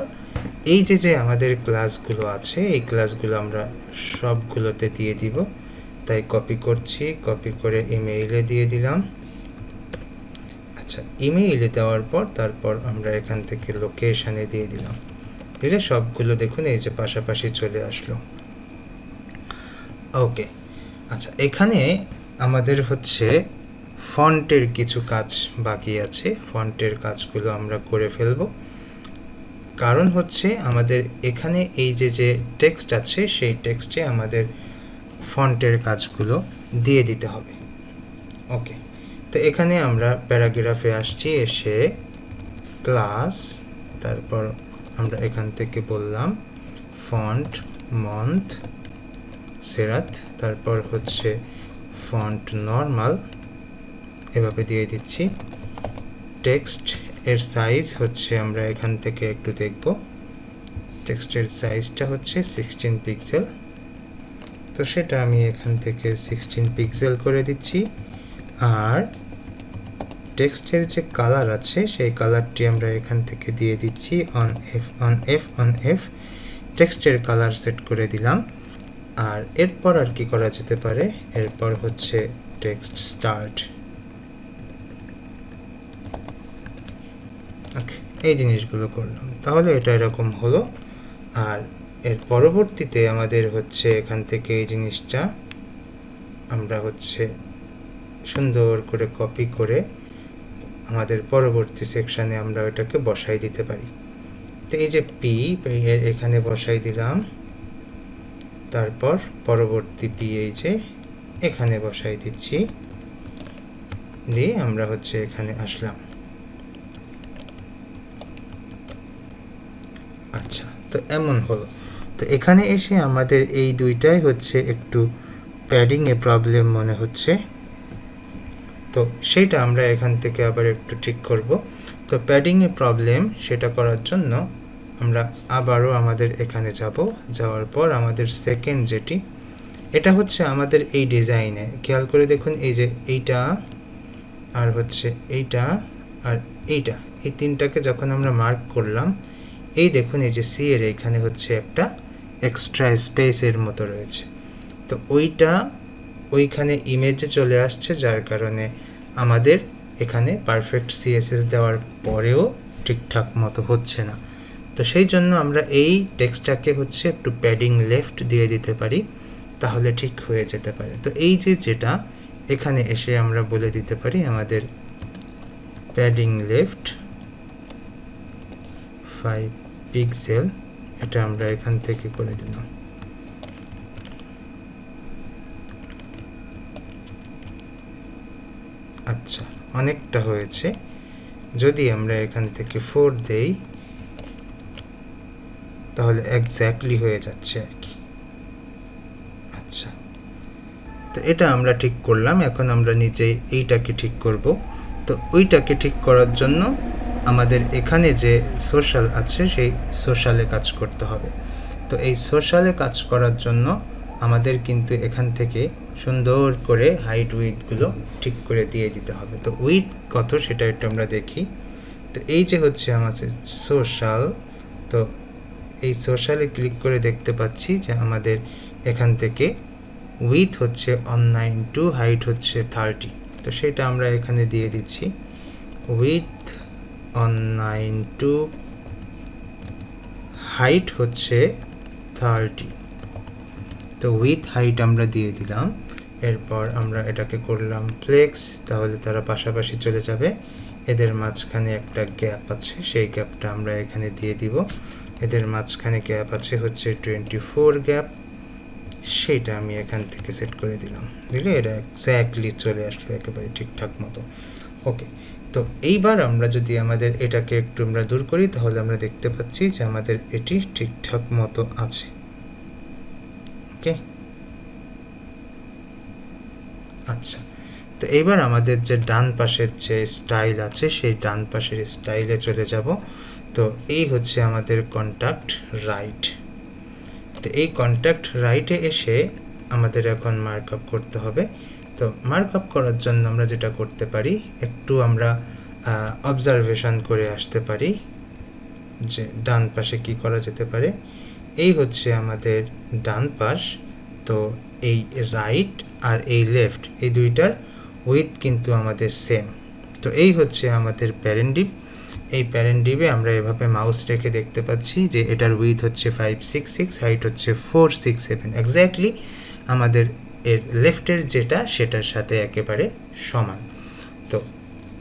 এই যে আমাদের ক্লাসগুলো আছে, এই ক্লাসগুলো আমরা সবগুলোতে দিয়ে দিব। তাই কপি করছি, কপি করে ইমেইলে দিয়ে দিলাম। আচ্ছা, ইমেইলে দেওয়ার পর তারপর আমরা এখান থেকে লোকেশানে দিয়ে দিলাম। দিলে সবগুলো দেখুন এই যে পাশাপাশি চলে আসলো। ওকে, আচ্ছা, এখানে আমাদের হচ্ছে ফন্টের কিছু কাজ বাকি আছে। ফন্টের কাজগুলো আমরা করে ফেলব, কারণ হচ্ছে আমাদের এখানে এই যে টেক্সট আছে সেই টেক্সটে আমাদের ফন্টের কাজগুলো দিয়ে দিতে হবে। ওকে, তো এখানে আমরা প্যারাগ্রাফে আসছি, এসে ক্লাস, তারপর আমরা এখান থেকে বললাম ফন্ট মন্থ সেরাত, তারপর হচ্ছে ফন্ট নর্মাল, এভাবে দিয়ে দিচ্ছি। টেক্সট এর সাইজ হচ্ছে আমরা এখান থেকে একটু দেখব, টেক্সটের সাইজটা হচ্ছে 16 পিক্সেল। তো সেটা আমি এখান থেকে 16 পিক্সেল করে দিচ্ছি। আর টেক্সটের যে কালার আছে সেই কালারটি আমরা এখান থেকে দিয়ে দিচ্ছি অন এফ। টেক্সটের কালার সেট করে দিলাম। আর এরপর আর কি করা যেতে পারে, এরপর হচ্ছে টেক্সট স্টার্ট। ওকে, এই জিনিসগুলো করলাম। তাহলে এটা এরকম হলো। আর এর পরবর্তীতে আমাদের হচ্ছে এখান থেকে এই জিনিসটা আমরা হচ্ছে সুন্দর করে কপি করে আমাদের পরবর্তী সেকশানে আমরা ওটাকে বসাই দিতে পারি। তো এই যে পি এখানে বসাই দিলাম, তারপর পরবর্তী পি এই যে এখানে বসাই দিচ্ছি, দিয়ে আমরা হচ্ছে এখানে আসলাম। আচ্ছা, তো এমন হলো। তো এখানে এসে আমাদের এই দুইটাই হচ্ছে একটু প্যাডিংয়ে প্রবলেম মনে হচ্ছে। তো সেইটা আমরা এখান থেকে আবার একটু ঠিক করব। তো প্যাডিংয়ে প্রবলেম সেটা করার জন্য আমরা আবারও আমাদের এখানে যাওয়ার পর আমাদের সেকেন্ড যেটি, এটা হচ্ছে আমাদের এই ডিজাইনে খেয়াল করে দেখুন, এই যে এইটা আর হচ্ছে এইটা আর এইটা, এই তিনটাকে যখন আমরা মার্ক করলাম, এই দেখুন এই যে সি এর এখানে হচ্ছে একটা এক্সট্রা স্পেসের মতো রয়েছে। তো ওইখানে ইমেজে চলে আসছে, যার কারণে আমাদের এখানে পারফেক্ট সিএসএস দেওয়ার পরেও ঠিকঠাক মতো হচ্ছে না। তো সেই জন্য আমরা এই টেক্সটটাকে হচ্ছে একটু প্যাডিং লেফট দিয়ে দিতে পারি, তাহলে ঠিক হয়ে যেতে পারে। তো এই যেটা এখানে এসে আমরা বলে দিতে পারি আমাদের প্যাডিং লেফট 5 পিক্সেল, এটা আমরা এখান থেকে করে দিলাম। আচ্ছা, অনেকটা হয়েছে। যদি আমরা এখান থেকে 4 দেই তাহলে এক্স্যাক্টলি হয়ে যাচ্ছে আর কি। আচ্ছা, তো এটা আমরা ঠিক করলাম। এখন আমরা নিচে এইটাকে ঠিক করব। তো ওইটাকে ঠিক করার জন্য আমাদের এখানে যে সোশ্যাল আছে সেই সোশ্যালে কাজ করতে হবে। তো এই সোশ্যালে কাজ করার জন্য আমাদের কিন্তু এখান থেকে সুন্দর করে হাইট উইডগুলো ঠিক করে দিয়ে দিতে হবে। তো উইড কত সেটা একটু আমরা দেখি। তো এই যে হচ্ছে আমাদের সোশ্যাল, তো এই সোশ্যালে ক্লিক করে দেখতে পাচ্ছি যে আমাদের এখান থেকে উইথ হচ্ছে 192, হাইট হচ্ছে 30। তো সেটা আমরা এখানে দিয়ে দিচ্ছি উইথ 192, হাইট হচ্ছে 30। তো উইথ হাইট আমরা দিয়ে দিলাম। এরপর আমরা এটাকে করলাম ফ্লেক্স, তাহলে তারা পাশাপাশি চলে যাবে। এদের মাঝখানে একটা গ্যাপ আছে, সেই গ্যাপটা আমরা এখানে দিয়ে দিব। এদের মাঝখানে গ্যাপ আছে হচ্ছে 24 গ্যাপ, সেইটা আমি এখান থেকে সেট করে দিলাম। বুঝলে, এটা এক্স্যাক্টলি চলে আসলো একেবারে ঠিকঠাক মতো। ওকে, তো এইবার আমরা যদি আমাদের এটাকে একটু আমরা দূর করি, তাহলে আমরা দেখতে পাচ্ছি যে আমাদের এটি ঠিকঠাক মতো আছে। ওকে, আচ্ছা, তো এইবার আমাদের যে ডান পাশের যে স্টাইল আছে সেই ডান পাশের স্টাইলে চলে যাব। তো এই হচ্ছে আমাদের কন্ট্যাক্ট রাইট। তো এই কন্ট্যাক্ট রাইটে এসে আমাদের এখন মার্কআপ করতে হবে। তো মার্কআপ করার জন্য আমরা যেটা করতে পারি, একটু আমরা অবজারভেশন করে আসতে পারি যে ডান পাশে কি করা যেতে পারে। এই হচ্ছে আমাদের ডান পাশ। তো এই রাইট আর এই লেফট, এই দুইটার উইথ কিন্তু আমাদের সেম। তো এই হচ্ছে আমাদের প্যারেন্ট। এই প্যারেন্টিভে আমরা এভাবে মাউস রেখে দেখতে পাচ্ছি যে এটার উইথ হচ্ছে 566, হাইট হচ্ছে 467, এক্স্যাক্টলি আমাদের এর লেফটের যেটা সেটার সাথে একেবারে সমান। তো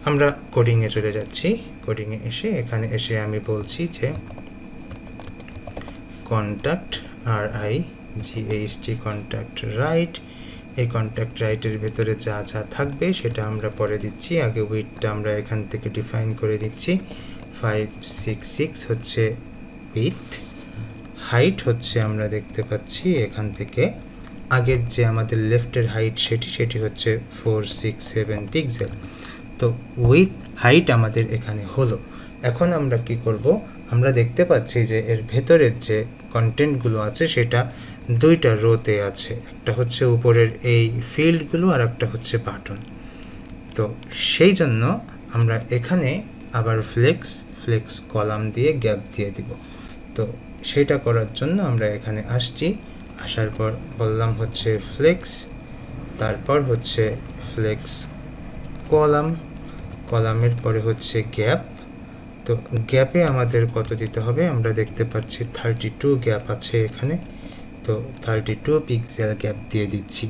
আমরা কোডিংয়ে চলে যাচ্ছি। কোডিংয়ে এসে এখানে এসে আমি বলছি যে কন্ট্যাক্ট RIGHT কন্ট্যাক্ট রাইট। এই কন্ট্যাক্ট রাইটের ভেতরে যা যা থাকবে সেটা আমরা পরে দিচ্ছি। আগে উইথটা আমরা এখান থেকে ডিফাইন করে দিচ্ছি। 566 হচ্ছে উইথ, হাইট হচ্ছে আমরা দেখতে পাচ্ছি এখান থেকে আগের যে আমাদের লেফটের হাইট সেটি হচ্ছে 467 পিক্সেল। তো উইথ হাইট আমাদের এখানে হলো। এখন আমরা কি করব, আমরা দেখতে পাচ্ছি যে এর ভেতরের যে কন্টেন্টগুলো আছে সেটা দুইটা রোতে আছে, একটা হচ্ছে উপরের এই ফিল্ডগুলো আর একটা হচ্ছে বাটন। তো সেই জন্য আমরা এখানে আবার ফ্লেক্স কলাম দিয়ে গ্যাপ দিয়ে দিব। তো সেটা করার জন্য আমরা এখানে আসছি, আসার পর বললাম হচ্ছে ফ্লেক্স, তারপর হচ্ছে ফ্লেক্স কলামের পরে হচ্ছে গ্যাপ। তো গ্যাপে আমাদের কত দিতে হবে, আমরা দেখতে পাচ্ছি 32 গ্যাপ আছে এখানে। তো 32 পিক্সেল গ্যাপ দিয়ে দিচ্ছি।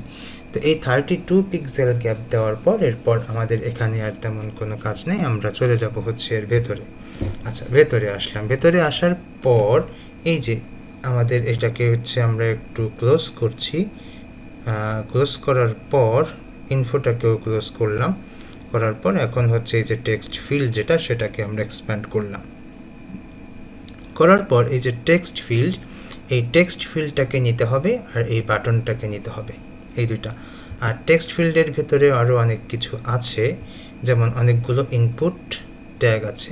তো এই 32 পিক্সেল গ্যাপ দেওয়ার পর এরপর আমাদের এখানে আর তেমন কোনো কাজ নেই, আমরা চলে যাব হচ্ছে এর ভেতরে। আচ্ছা, ভেতরে আসলাম। ভেতরে আসার পর এই যে আমাদের এটাকে হচ্ছে আমরা একটু ক্লোজ করছি। ক্লোজ করার পর ইনফোটাকেও ক্লোজ করলাম, করার পর এখন হচ্ছে এই যে টেক্সট ফিল্ড যেটা, সেটাকে আমরা এক্সপ্যান্ড করলাম। করার পর এই যে টেক্সট ফিল্ড, এই টেক্সট ফিল্ডটাকে নিতে হবে আর এই বাটনটাকে নিতে হবে, এই দুইটা। আর টেক্সট ফিল্ডের ভেতরে আরও অনেক কিছু আছে, যেমন অনেকগুলো ইনপুট ট্যাগ আছে,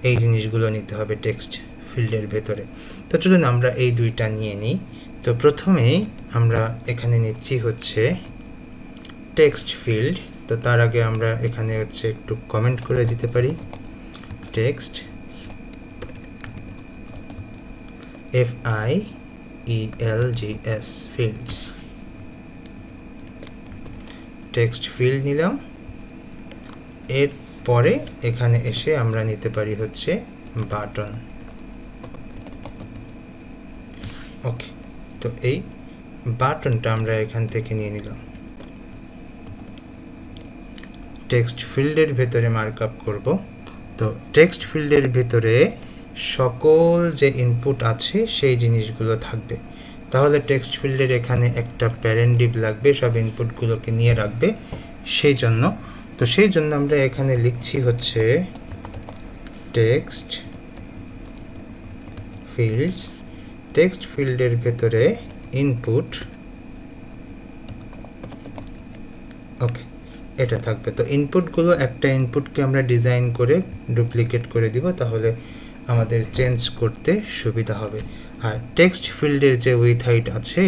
এই জিনিসগুলো নিতে হবে টেক্সট ফিল্ডের ভেতরে। তো চলুন আমরা এই দুইটা নিয়ে নিই। তো প্রথমেই আমরা এখানে নিচ্ছি হচ্ছে টেক্সট ফিল্ড। তো তার আগে আমরা এখানে হচ্ছে একটু কমেন্ট করে দিতে পারি, text FIELGS fields, text field নিলাম। এরপরে এখানে এসে আমরা নিতে পারি হচ্ছে বাটন। ওকে, তো এই বাটনটা আমরা এখান থেকে নিয়ে নিলাম। টেক্সট ফিল্ডের ভেতরে মার্কআপ করব। তো টেক্সট ফিল্ডের ভেতরে সকল যে ইনপুট আছে সেই জিনিসগুলো থাকবে। তাহলে টেক্সট ফিল্ডের এখানে একটা প্যারেন্ট ডিভ লাগবে, সব ইনপুটগুলোকে নিয়ে রাখবে সেই জন্য। তো সেই জন্য আমরা এখানে লিখছি হচ্ছে টেক্সট ফিল্ডস, টেক্সট ফিল্ডের ভেতরে ইনপুট। ওকে, এটা থাকবে। তো ইনপুটগুলো একটা ইনপুটকে আমরা ডিজাইন করে ডুপ্লিকেট করে দিব, তাহলে আমাদের চেঞ্জ করতে সুবিধা হবে। আর টেক্সট ফিল্ডের যে উইথ হাইট আছে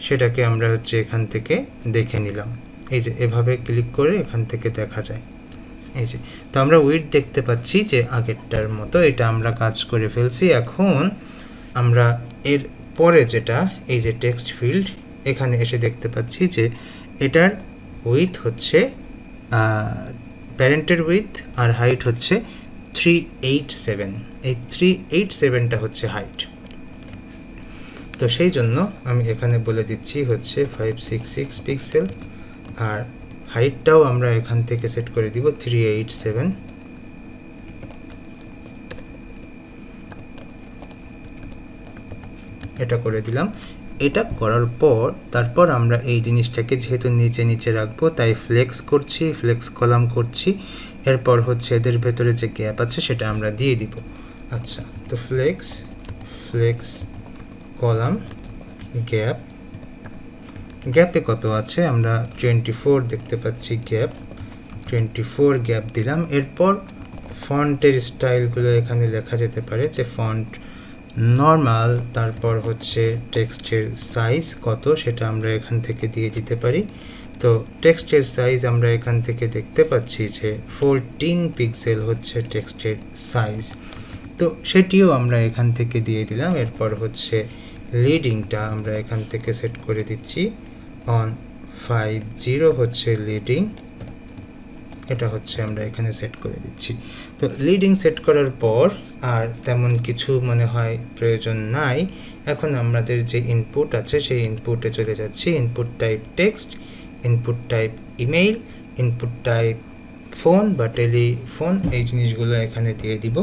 সেটাকে আমরা হচ্ছে এখান থেকে দেখে নিলাম। এই যে এভাবে ক্লিক করে এখান থেকে দেখা যায়। এই যে তো আমরা উইথ দেখতে পাচ্ছি যে আগেরটার মতো এটা আমরা কাজ করে ফেলছি। এখন আমরা এর পরে যেটা এই যে টেক্সট ফিল্ড, এখানে এসে দেখতে পাচ্ছি যে এটার উইথ হচ্ছে প্যারেন্টের উইথ আর হাইট হচ্ছে 387। এই 387টা হচ্ছে হাইট। তো সেই জন্য আমি এখানে বলে দিচ্ছি হচ্ছে 566 পিক্সেল, আর হাইটটাও আমরা এখান থেকে সেট করে দিব 387। এটা করে দিলাম। এটা করার পর তারপর আমরা এই জিনিসটাকে যেহেতু নিচে নিচে রাখবো তাই ফ্লেক্স করছি, ফ্লেক্স কলাম করছি। এরপর হচ্ছে এদের ভেতরে যে গ্যাপ আছে সেটা আমরা দিয়ে দিব। আচ্ছা, তো ফ্লেক্স কলাম গ্যাপ, গ্যাপে কত আছে আমরা 24 দেখতে পাচ্ছি, গ্যাপ 24 গ্যাপ দিলাম। এরপর ফন্টের স্টাইলগুলো এখানে লেখা যেতে পারে যে ফন্ট নর্মাল, তারপর হচ্ছে টেক্সটের সাইজ কত সেটা আমরা এখান থেকে দিয়ে দিতে পারি। তো টেক্সটের সাইজ আমরা এখান থেকে দেখতে পাচ্ছি যে 14 পিক্সেল হচ্ছে টেক্সটের সাইজ, তো সেটিও আমরা এখান থেকে দিয়ে দিলাম। এরপর হচ্ছে লিডিংটা আমরা এখান থেকে সেট করে দিচ্ছি অন 50 হচ্ছে লিডিং, এটা হচ্ছে আমরা এখানে সেট করে দিচ্ছি। তো লিডিং সেট করার পর আর তেমন কিছু মনে হয় প্রয়োজন নাই। এখন আমাদের যে ইনপুট আছে সেই ইনপুটে চলে যাচ্ছি। Input type text, input type email, input type phone বা টেলিফোন, এই জিনিসগুলো এখানে দিয়ে দিব।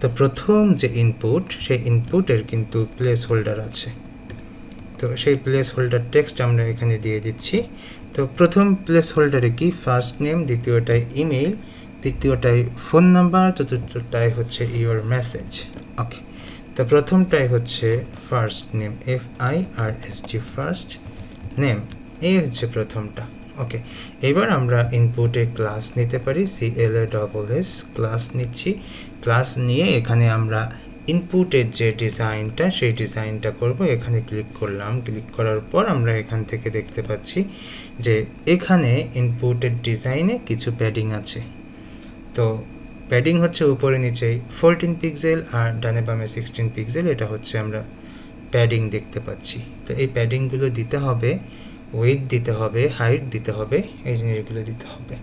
তো প্রথম যে ইনপুট সেই ইনপুটের কিন্তু প্লেস হোল্ডার আছে, তো সেই প্লেস হোল্ডার টেক্সট আমরা এখানে দিয়ে দিচ্ছি। তো প্রথম প্লেস হোল্ডারে কি ফার্স্ট নেম, দ্বিতীয়টায় ইমেইল, তৃতীয়টায় ফোন নাম্বার, চতুর্থটায় হচ্ছে ইওর মেসেজ। ওকে, তো প্রথমটাই হচ্ছে first name, FIRST first name, এই হচ্ছে প্রথমটা। ওকে, এবার আমরা ইনপুটে ক্লাস নিতে পারি, CLASS ক্লাস নিচ্ছি। ক্লাস নিয়ে এখানে আমরা ইনপুটের যে ডিজাইনটা সেই ডিজাইনটা করব। এখানে ক্লিক করলাম, ক্লিক করার পর আমরা এখান থেকে দেখতে পাচ্ছি যে এখানে ইনপুটের ডিজাইনে কিছু প্যাডিং আছে। তো প্যাডিং হচ্ছে উপরে নিচে 14 পিক্সেল আর ডানে বামে 16 পিক্সেল, এটা হচ্ছে আমরা প্যাডিং দেখতে পাচ্ছি। তো এই প্যাডিংগুলো দিতে হবে, উইথ দিতে হবে, হাইট দিতে হবে, এই জিনিসগুলো দিতে হবে।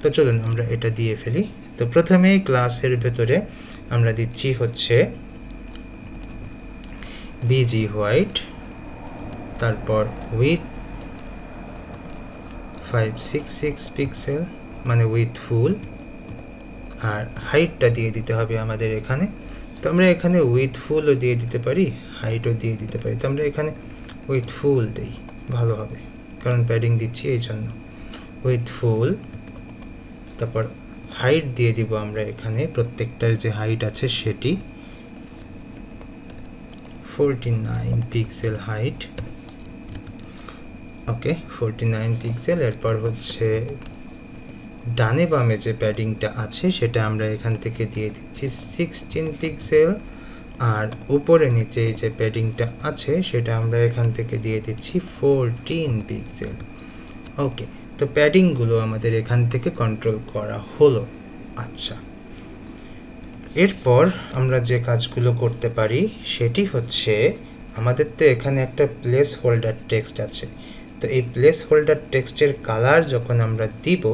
তো চলুন আমরা এটা দিয়ে ফেলি। তো প্রথমে ক্লাসের ভেতরে আমরা দিচ্ছি হচ্ছে BG হোয়াইট, তারপর উইথ 566 পিক্সেল মানে উইথ ফুল, আর হাইটটা দিয়ে দিতে হবে আমাদের এখানে। তো আমরা এখানে উইথ ফুলও দিয়ে দিতে পারি, হাইটও দিয়ে দিতে পারি। তো আমরা এখানে উইথ ফুল দিই, ভালো হবে, কারণ প্যাডিং দিচ্ছি এই জন্য। উইথ ফুল, তারপর হাইট দিয়ে দিব আমরা এখানে প্রত্যেকটার যে হাইট আছে সেটি 49 পিক্সেল হাইট। ওকে, 49 পিক্সেল। এরপর হচ্ছে ডানে বামে যে প্যাডিংটা আছে সেটা আমরা এখান থেকে দিয়ে দিচ্ছি 16 পিক্সেল, আর উপরে নিচে যে প্যাডিংটা আছে সেটা আমরা এখান থেকে দিয়ে দিচ্ছি 14 পিক্সেল। ওকে, তো প্যাডিংগুলো আমাদের এখান থেকে কন্ট্রোল করা হলো। আচ্ছা, এরপর আমরা যে কাজগুলো করতে পারি সেটি হচ্ছে আমাদের তো এখানে একটা প্লেস হোল্ডার টেক্সট আছে। তো এই প্লেস হোল্ডার টেক্সটের কালার যখন আমরা দিব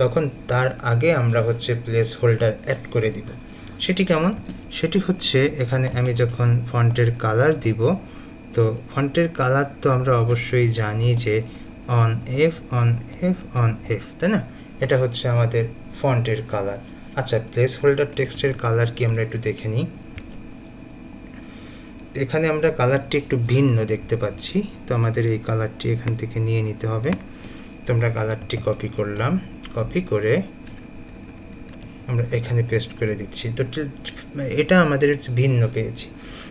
তখন তার আগে আমরা হচ্ছে প্লেস হোল্ডার অ্যাড করে দিব। সেটি কেমন? সেটি হচ্ছে এখানে আমি যখন ফন্টের কালার দিব, তো ফন্টের কালার তো আমরা অবশ্যই জানি যে অন এফ, তাই না? এটা হচ্ছে আমাদের ফন্টের কালার। আচ্ছা, প্লেস হোল্ডার টেক্সটের কালার কি আমরা একটু দেখে নিই। এখানে আমরা কালারটি একটু ভিন্ন দেখতে পাচ্ছি, তো আমাদের এই কালারটি এখান থেকে নিয়ে নিতে হবে। তো আমরা কালারটি কপি করলাম, কপি করে আমরা এখানে পেস্ট করে দিচ্ছি। তো এটা আমাদের ভিন্ন পেয়েছি,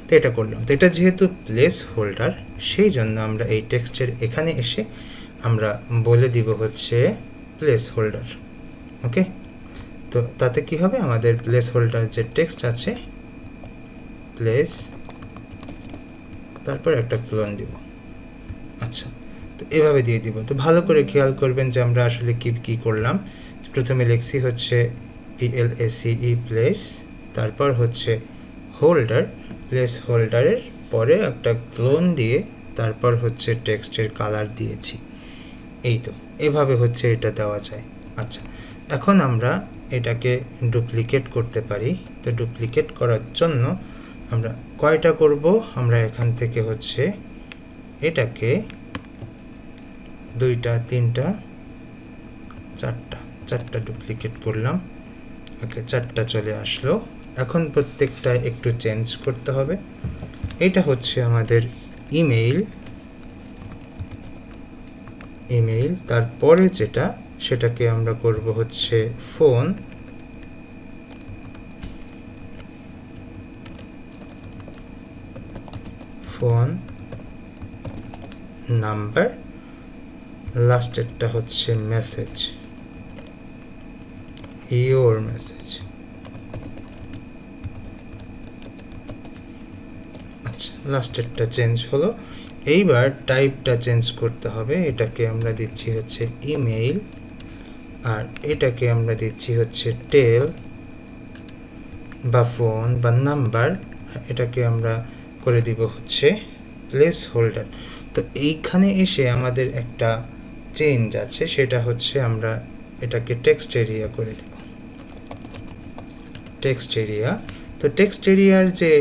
তো এটা করলাম। তো এটা যেহেতু প্লেস হোল্ডার সেই জন্য আমরা এই টেক্সটের এখানে এসে আমরা বলে দিব হচ্ছে প্লেস হোল্ডার। ওকে, তো তাতে কি হবে, আমাদের প্লেস হোল্ডার যে টেক্সট আছে প্লেস, তারপর একটা ক্লোন দিব। আচ্ছা, তো এভাবে দিয়ে দিব। তো ভালো করে খেয়াল করবেন যে আমরা আসলে কি করলাম। প্রথমে লিখছি হচ্ছে PLACE প্লেস, তারপর হচ্ছে হোল্ডার, প্লেস হোল্ডারের পরে একটা ক্লোন দিয়ে তারপর হচ্ছে টেক্সটের কালার দিয়েছি। এই তো এভাবে হচ্ছে এটা দেওয়া যায়। আচ্ছা, এখন আমরা এটাকে ডুপ্লিকেট করতে পারি। তো ডুপ্লিকেট করার জন্য আমরা কয়টা করব, আমরা এখান থেকে হচ্ছে এটাকে 2টা 3টা 4টা ডুপ্লিকেট করলাম। ওকে, 4টা চলে আসলো। এখন প্রত্যেকটা একটু চেঞ্জ করতে হবে। এটা হচ্ছে আমাদের ইমেইল, তারপরে যেটা সেটাকে আমরা করব হচ্ছে ফোন, নাম্বার, লাস্টেরটা হচ্ছে মেসেজ, ইওর মেসেজ। আচ্ছা, লাস্টেরটা চেঞ্জ হলো। এইবার টাইপটা চেঞ্জ করতে হবে। এটাকে আমরা দিচ্ছি হচ্ছে ইমেইল, আর এটাকে আমরা দিচ্ছি হচ্ছে টেল বা ফোন বা নাম্বার, এটাকে আমরা করে দিব হচ্ছে প্লেস হোল্ডার। তো এইখানে এসে আমাদের একটা চেঞ্জ আছে, সেটা হচ্ছে আমরা এটাকে টেক্সট এরিয়া করে দেব, টেক্সট এরিয়া। তো টেক্সট এরিয়ার যে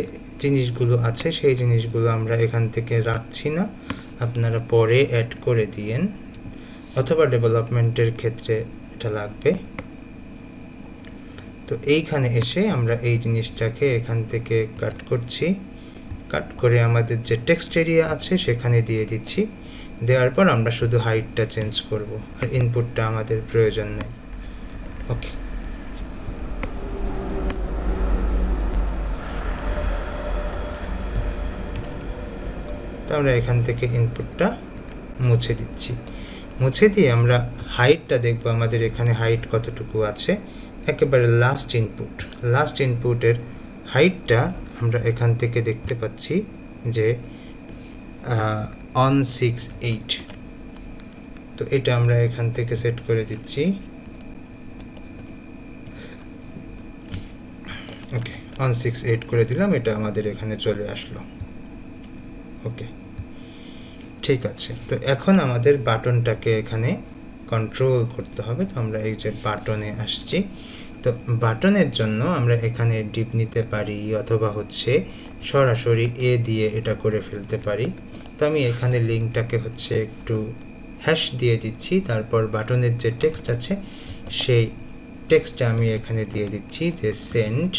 জিনিসগুলো আছে সেই জিনিসগুলো আমরা এখান থেকে রাখছি না, আপনারা পরে অ্যাড করে দিয়েন, অথবা ডেভেলপমেন্টের ক্ষেত্রে এটা লাগবে। তো এইখানে এসে আমরা এই জিনিসটাকে এখান থেকে কাট করছি, কাট করে আমাদের যে টেক্সট এরিয়া আছে সেখানে দিয়ে দিচ্ছি। দেওয়ার পর আমরা শুধু হাইটটা চেঞ্জ করব, আর ইনপুটটা আমাদের প্রয়োজন নেই। ওকে, তো আমরা এখান থেকে ইনপুটটা মুছে দিচ্ছি। মুছে দিয়ে আমরা হাইটটা দেখব, আমাদের এখানে হাইট কতটুকু আছে। একেবারে লাস্ট ইনপুটের হাইটটা আমরা এখান থেকে দেখতে পাচ্ছি যে 168। তো এটা আমরা এখান থেকে সেট করে দিচ্ছি। ওকে, 168 করে দিলাম, এটা আমাদের এখানে চলে আসলো। ওকে, ঠিক আছে। তো এখন আমাদের বাটনটাকে এখানে কন্ট্রোল করতে হবে। তো আমরা এই যে বাটনে আসছি, তো বাটনের জন্য আমরা এখানে ডিপ নিতে পারি, অথবা হচ্ছে সরাসরি এ দিয়ে এটা করে ফেলতে পারি। তো আমি এখানে লিঙ্কটাকে হচ্ছে একটু হ্যাশ দিয়ে দিচ্ছি, তারপর বাটনের যে টেক্সট আছে সেই টেক্সটটা আমি এখানে দিয়ে দিচ্ছি যে সেন্ড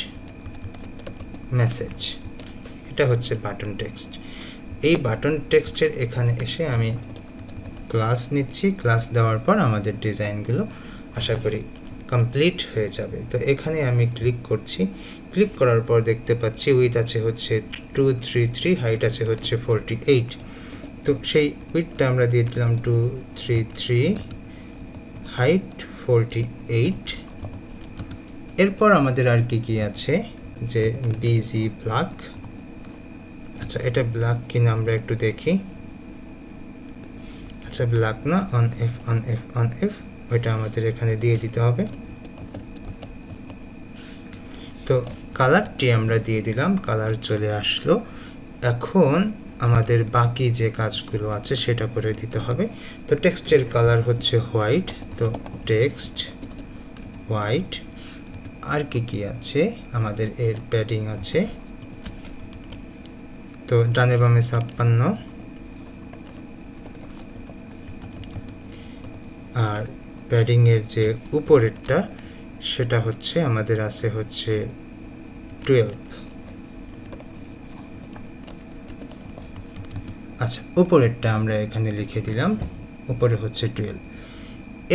মেসেজ। এটা হচ্ছে বাটন টেক্সট। এই বাটন টেক্সটের এখানে এসে আমি ক্লাস নিচ্ছি, ক্লাস দেওয়ার পর আমাদের ডিজাইনগুলো আশা করি কমপ্লিট হয়ে যাবে। তো এখানে আমি ক্লিক করছি, ক্লিক করার পর দেখতে পাচ্ছি উইথ আছে হচ্ছে 233, হাইট আছে হচ্ছে 48। তো সেই উইথটা আমরা দিয়ে দিলাম 233, হাইট 48। এরপর আমাদের আর কি আছে, যে বিজি ব্ল্যাক। আচ্ছা, এটা ব্ল্যাক কিনা আমরা একটু দেখি। আচ্ছা, ব্ল্যাক না, অন এফ ওইটা আমাদের এখানে দিয়ে দিতে হবে। তো কালারটি আমরা দিয়ে দিলাম, কালার চলে আসলো। এখন আমাদের বাকি যে কাজগুলো আছে সেটা করে দিতে হবে। তো টেক্সটের কালার হচ্ছে হোয়াইট, তো টেক্সট হোয়াইট। আর কি আছে, আমাদের এর প্যাডিং আছে, তো ডানে বামে 56, আর প্যাডিংয়ের যে উপরেরটা সেটা হচ্ছে আমাদের আছে হচ্ছে 12। আচ্ছা, উপরেরটা আমরা এখানে লিখে দিলাম, উপরে হচ্ছে 12।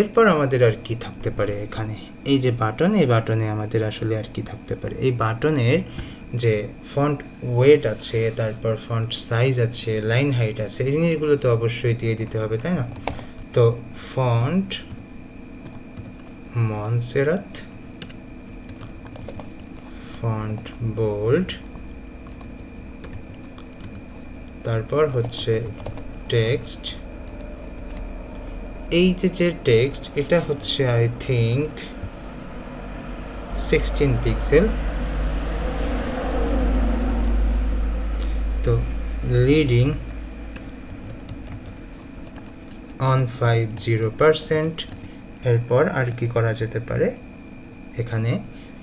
এরপর আমাদের আর কি থাকতে পারে এখানে, এই যে বাটন, এই বাটনে আমাদের আসলে আর কি থাকতে পারে। এই বাটনের যে ফন্ট ওয়েট আছে, তারপর ফন্ট সাইজ আছে, লাইন হাইট আছে, এই জিনিসগুলো তো অবশ্যই দিয়ে দিতে হবে, তাই না? তো ফন্ট মনসেরাত, ফন্ট বোল্ড, তারপর হচ্ছে টেক্সট। এই যে টেক্সট, এটা হচ্ছে আই থিঙ্ক 16 পিক্সেল। তো লিডিং অন 50%। এরপর আর কি করা যেতে পারে এখানে।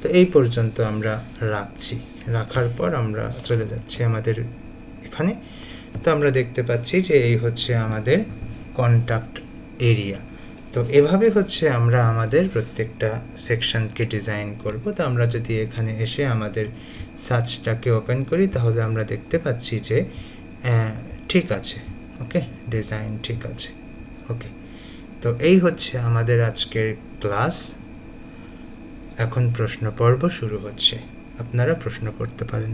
তো এই পর্যন্ত আমরা রাখছি, রাখার পর আমরা চলে যাচ্ছি আমাদের এখানে। তো আমরা দেখতে পাচ্ছি যে এই হচ্ছে আমাদের কন্টাক্ট এরিয়া। তো এভাবে হচ্ছে আমরা আমাদের প্রত্যেকটা সেকশনকে ডিজাইন করব। তো আমরা যদি এখানে এসে আমাদের সার্চটাকে ওপেন করি তাহলে আমরা দেখতে পাচ্ছি যে ঠিক আছে, ওকে, ডিজাইন ঠিক আছে, ওকে। তো এই হচ্ছে আমাদের আজকের ক্লাস। এখন প্রশ্ন পর্ব শুরু হচ্ছে, আপনারা প্রশ্ন করতে পারেন।